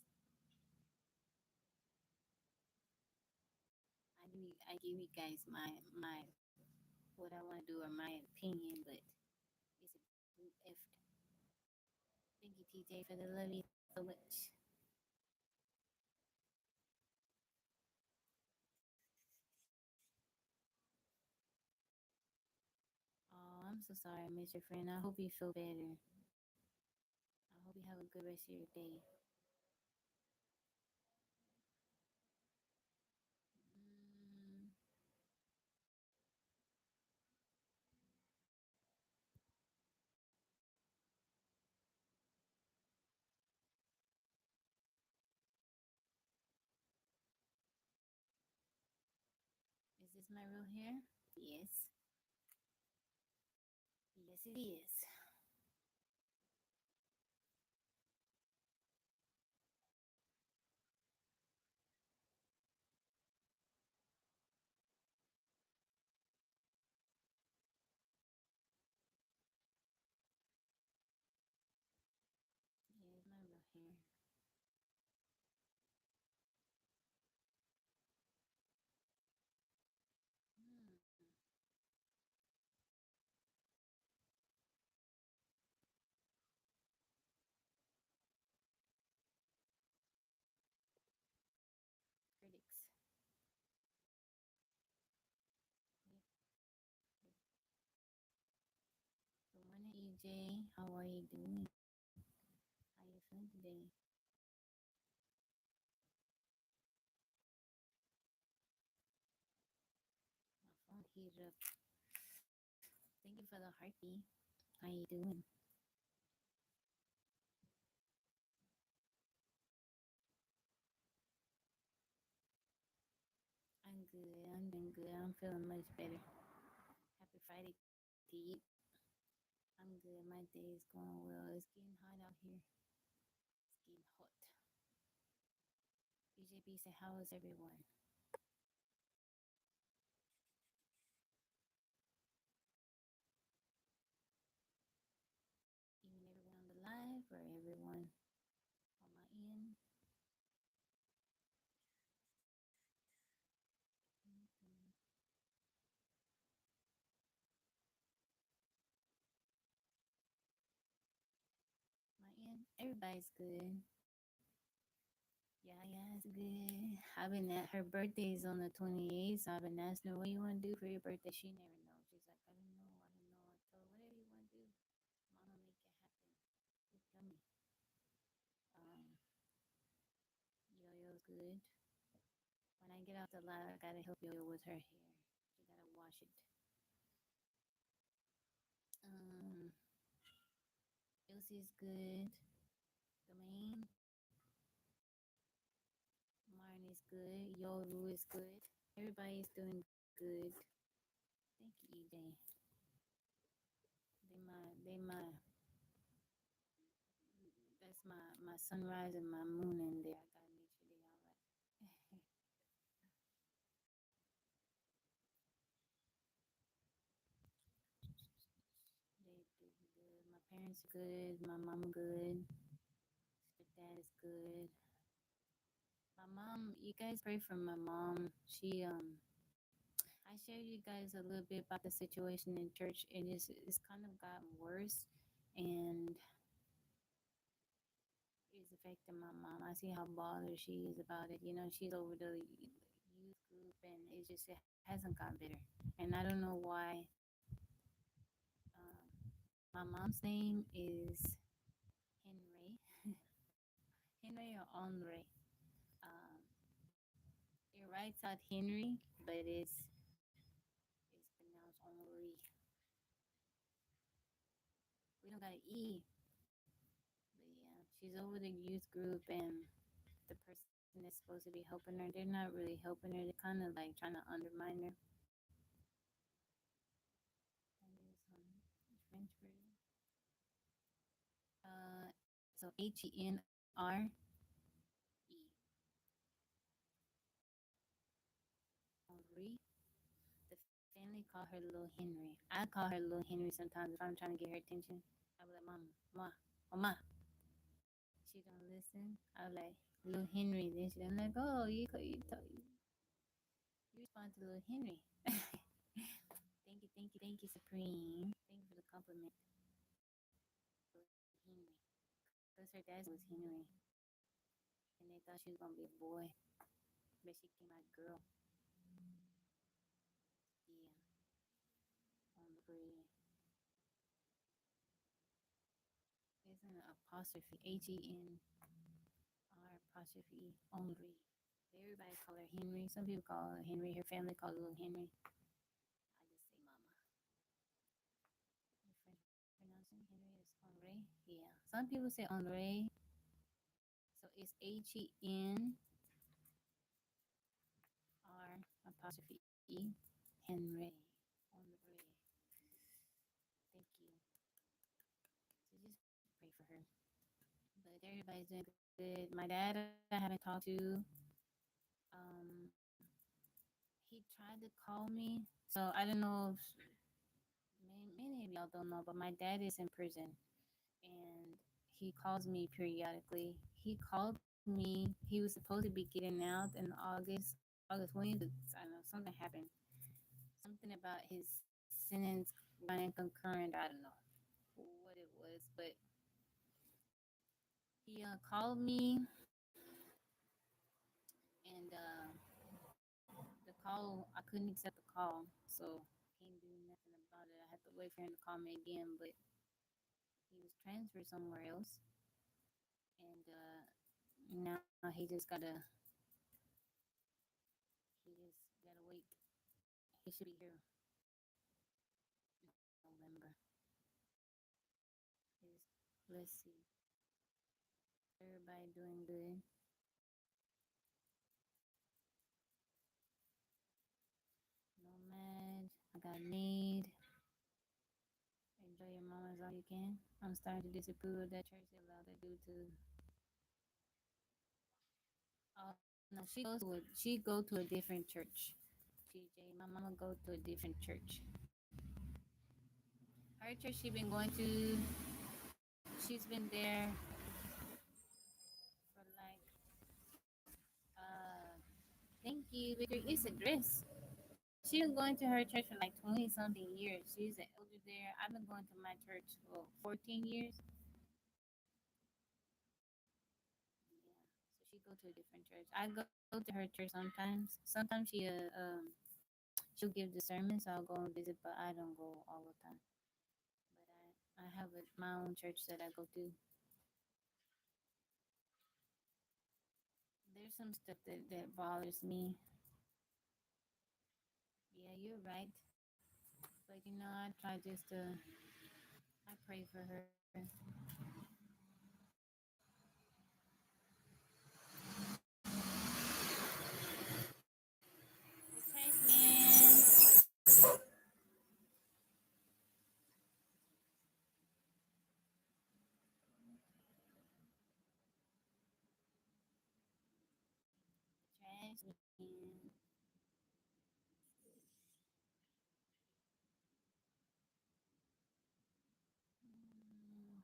I give you guys my what I want to do or my opinion, but it's a group effort. Thank you, TJ, for the love you so much. Oh, I'm so sorry I missed your friend. I hope you feel better. I hope you have a good rest of your day. Mm, is this my real hair? Yes. Yes, it is. Yeah, it's my real hair. Mm, critics. Yep. Good morning, EJ. How are you doing? How you feeling today? My phone heated up. Thank you for the heartbeat. How you doing? I'm good. I'm doing good. I'm feeling much better. Happy Friday to you. I'm good. My day is going well. It's getting hot out here. It's getting hot. BJB said, how is everyone? Even everyone on the live or everyone on my end? Mhm. My end? Everybody's good. Yeah, yeah, it's good. I've been at her birthday is on the 28th, so I've been asking her, what you want to do for your birthday? She never knows. She's like, I don't know, I don't know. I told her, whatever you want to do, mama make it happen. You tell me. Yo-Yo's good. When I get out the live, I gotta help Yo-Yo with her hair. She gotta wash it. Um, Elsie's good. Domain, Marnie's good. Yoru is good. Everybody's doing good. Thank you, EJ. They my that's my sunrise and my moon in there. I gotta make sure they all right. They do good. My parents are good. My mom good. Stepdad is good. My mom, you guys pray for my mom. I shared you guys a little bit about the situation in church. It's kind of gotten worse, and it's affecting my mom. I see how bothered she is about it. You know, she's over the youth group, and it hasn't gotten better. And I don't know why. My mom's name is Henry, Henry or Henri. Um, it writes out Henry, but it's pronounced Henri. We don't got an E, but yeah, she's over the youth group, and the person person that's supposed to be helping her, they're not really helping her. They're kind of like trying to undermine her. And there's French version. So Henre. The family call her Little Henry. I call her Little Henry sometimes if I'm trying to get her attention. I be like, Mama, Mama, Mama. She don't listen. I be like, Little Henry. Then she, I'm like, oh, you respond to Little Henry. Thank you, Supreme. Thank you for the compliment. Little Henry. Because her dad's name was Henry. And they thought she was going to be a boy. But she came out girl. Yeah, on the grid. It's an apostrophe. HENR apostrophe Everybody call her Henry. Some people call her Henry. Her family call her Little Henry. I just say Mama. The French pronouncing Henry is Henri. Yeah. Some people say Henri. So it's HENR apostrophe Henry. Henri. Thank you. So just pray for her. But everybody's doing good. My dad I haven't talked to. Um, he tried to call me. So I don't know if many of y'all don't know, but my dad is in prison and he calls me periodically. He called me. He was supposed to be getting out in August 20th. I don't know, something happened. Something about his sentence running concurrent. I don't know what it was, but he called me and the call, I couldn't accept the call. So can't do nothing about it. I had to wait for him to call me again, but he was transferred somewhere else. And now he just gotta wait. He should be here November. Let's see. Everybody doing good. Nomad. I got need. Enjoy your mamas all you can. I'm starting to disapprove of that church. They allowed that dude to. Oh no, she go to a different church. TJ, my mama go to a different church. Her church she been going to. She's been there for like. Thank you, Victor. It's a dress. She been going to her church for like 20 something years. She's an elder there. I've been going to my church for 14 years. Yeah. So she go to a different church. I go to her church sometimes. Sometimes she'll give the sermon, so I'll go and visit, but I don't go all the time. But I have my own church that I go to. There's some stuff that bothers me. Yeah, you're right. But I try just to I pray for her. And trash can. Mm,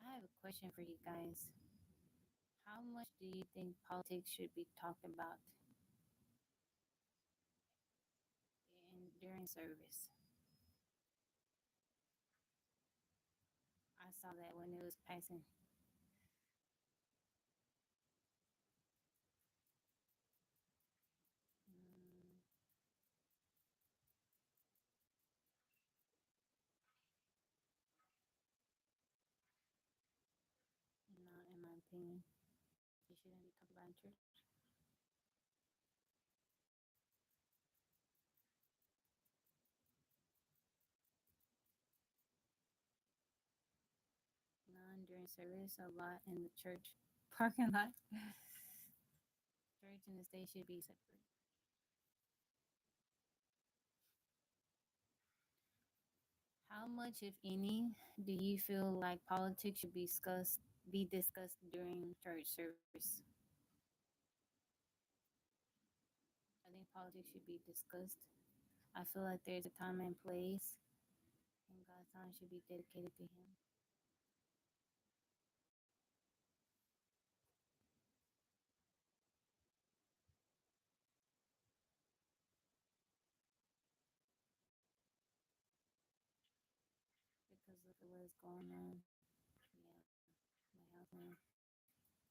I have a question for you guys. How much do you think politics should be talked about during service? I saw that when it was passing. Mm, not in my opinion. It shouldn't be talked about in church. service a lot in the church parking lot. Church and the state should be separate. How much, if any, do you feel like politics should be discussed during church service? I think politics should be discussed. I feel like there's a time and place, and God's time should be dedicated to Him. Because look at what's going on. Yeah, my house now.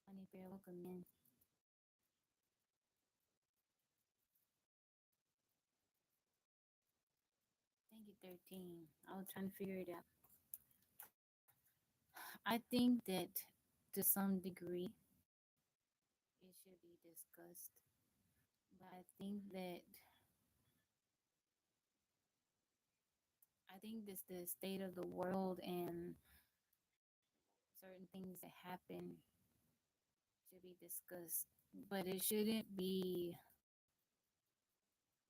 Honey Bear, welcome in. Thank you, 13. I was trying to figure it out. I think that to some degree it should be discussed, but I think this the state of the world and certain things that happen should be discussed, but it shouldn't be.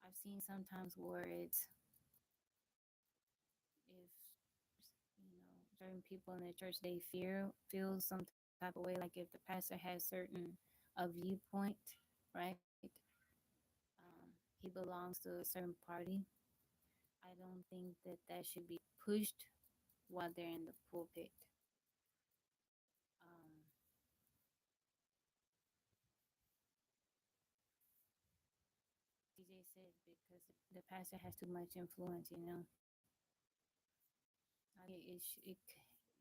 I've seen sometimes where it's if certain people in the church they feel some type of way, like if the pastor has certain a viewpoint, right? He belongs to a certain party. I don't think that that should be pushed while they're in the pulpit. Um, DJ said because the pastor has too much influence.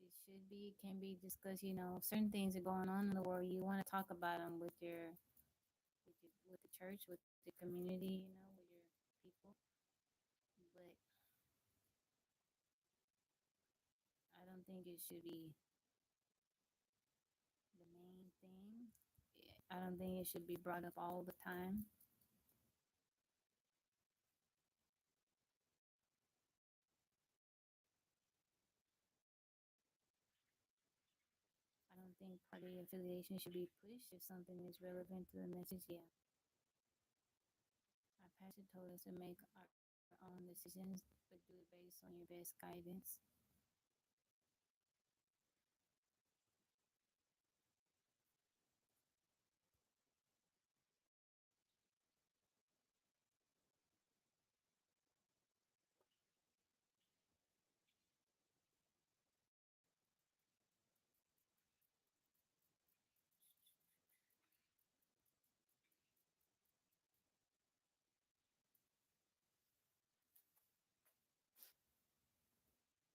It should be can be discussed. Certain things are going on in the world. You want to talk about them with the church, with the community. With your people. But I don't think it should be the main thing. I don't think it should be brought up all the time. I don't think party affiliation should be pushed if something is relevant to the message. Yeah, our pastor told us to make our own decisions, but do it based on your best guidance.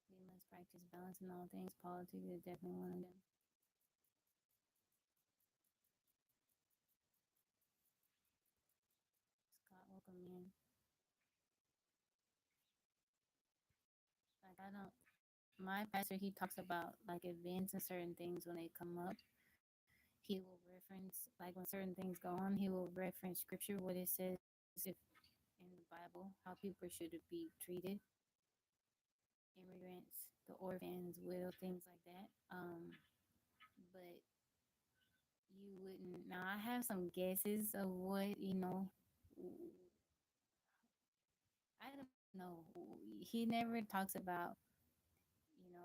We must practice balance in all things. Politics is definitely one of them. Scott, welcome in. Like I don't. My pastor, he talks about like events and certain things when they come up. He will reference like when certain things go on. He will reference scripture, what it says if in the Bible, how people should be treated, immigrants, the orphans, widow, things like that. But you wouldn't. Now I have some guesses of what. I don't know. He never talks about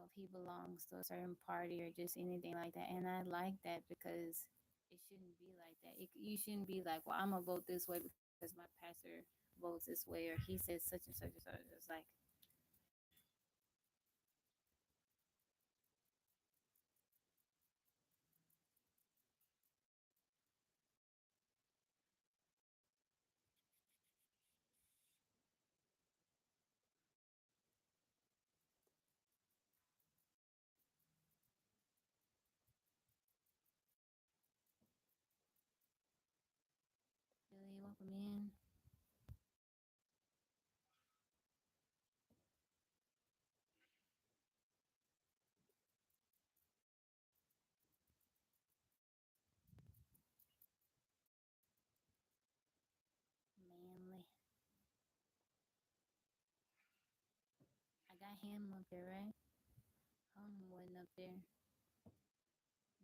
if he belongs to a certain party or just anything like that. And I like that because it shouldn't be like that. You shouldn't be like, well, I'm gonna vote this way because my pastor votes this way or he says such and such and such. It's like Billy, welcome in. Manly. I got him up there, right? Him wasn't up there.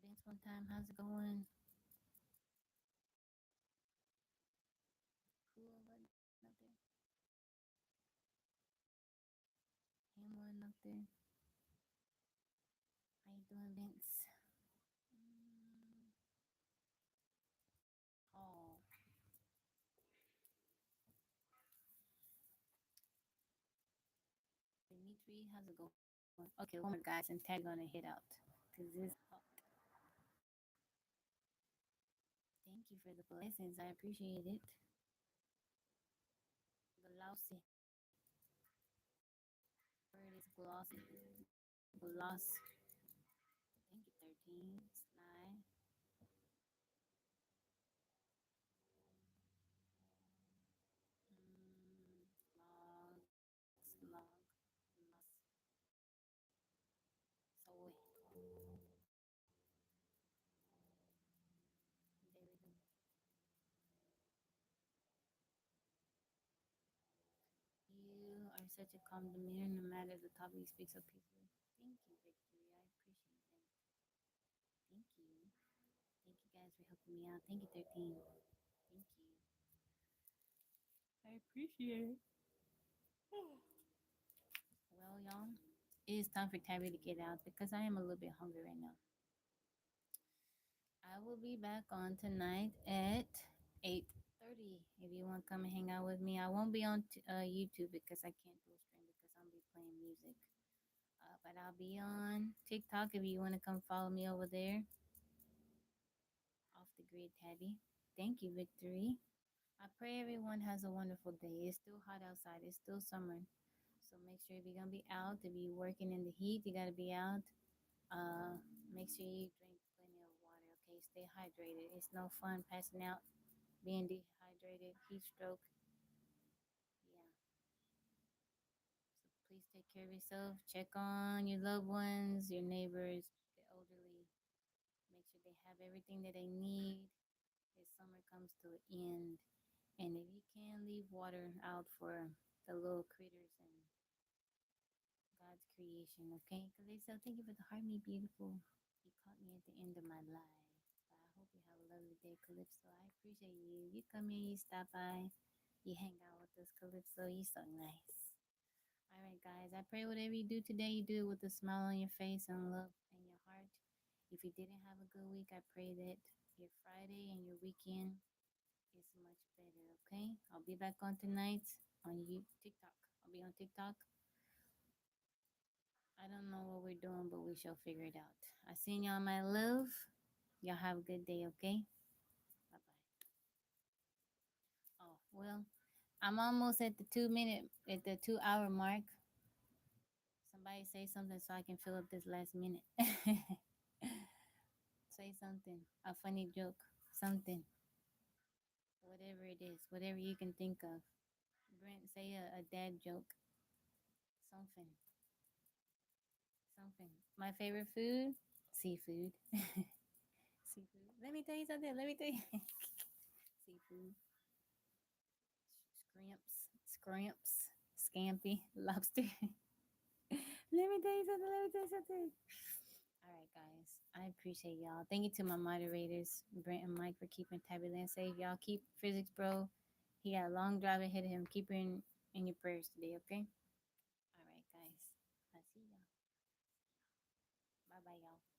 Vince one time. How's it going? Cool button up there. Hand one up there. How you doing, Vince? Mm, oh, Dimitri, how's it going? Okay, one more guys, and tag gonna hit out because this. Oh, thank you for the blessings. I appreciate it. Glossy. Word is glossy. Gloss. Thank you, 13. Sly. Log. Slug. Loss. Soy. There we go. You are such a calm demeanor no matter the topic you speak so peacefully. Thank you, Victory. I appreciate that. Thank you. Thank you guys for helping me out. Thank you, 13. Thank you. I appreciate it. Well, y'all, it is time for Tabby to get out because I am a little bit hungry right now. I will be back on tonight at 8:30. If you want to come and hang out with me, I won't be on YouTube because I can't do a stream because I'll be playing music. But I'll be on TikTok if you want to come follow me over there. Off the grid, Tabby. Thank you, Victory. I pray everyone has a wonderful day. It's still hot outside. It's still summer. So make sure if you're gonna be out, if you're working in the heat, you gotta be out. Uh, Make sure you drink plenty of water. Okay, stay hydrated. It's no fun passing out, being dehydrated, heat stroke. Yeah. So please take care of yourself. Check on your loved ones, your neighbors, the elderly. Make sure they have everything that they need as summer comes to an end. And if you can, leave water out for the little critters and God's creation, okay? Calypso, thank you for the heart, me beautiful. You caught me at the end of my life. But I hope you have a lovely day, Calypso. I appreciate you. You come here, you stop by, you hang out with us, Calypso. You so nice. All right, guys. I pray whatever you do today, you do it with a smile on your face and love in your heart. If you didn't have a good week, I pray that your Friday and your weekend is much better, okay? I'll be back on tonight on you TikTok. I'll be on TikTok. I don't know what we're doing, but we shall figure it out. I seen y'all, my love. Y'all have a good day, okay? Bye bye. Oh, well, I'm almost at the 2 minute, at the 2 hour mark. Somebody say something so I can fill up this last minute. Say something, a funny joke, something, whatever it is, whatever you can think of. Brent, say a dad joke, something, something. My favorite food, seafood. Seafood. Let me tell you something. Let me tell you. Seafood. Scrimps, scampi, lobster. Let me tell you something. Let me tell you something. All right, guys. I appreciate y'all. Thank you to my moderators, Brent and Mike, for keeping Tabby Land safe. Y'all keep Physics Bro. He got a long drive ahead of him. Keep her in your prayers today, okay? All right, guys. I see y'all. Bye bye, y'all.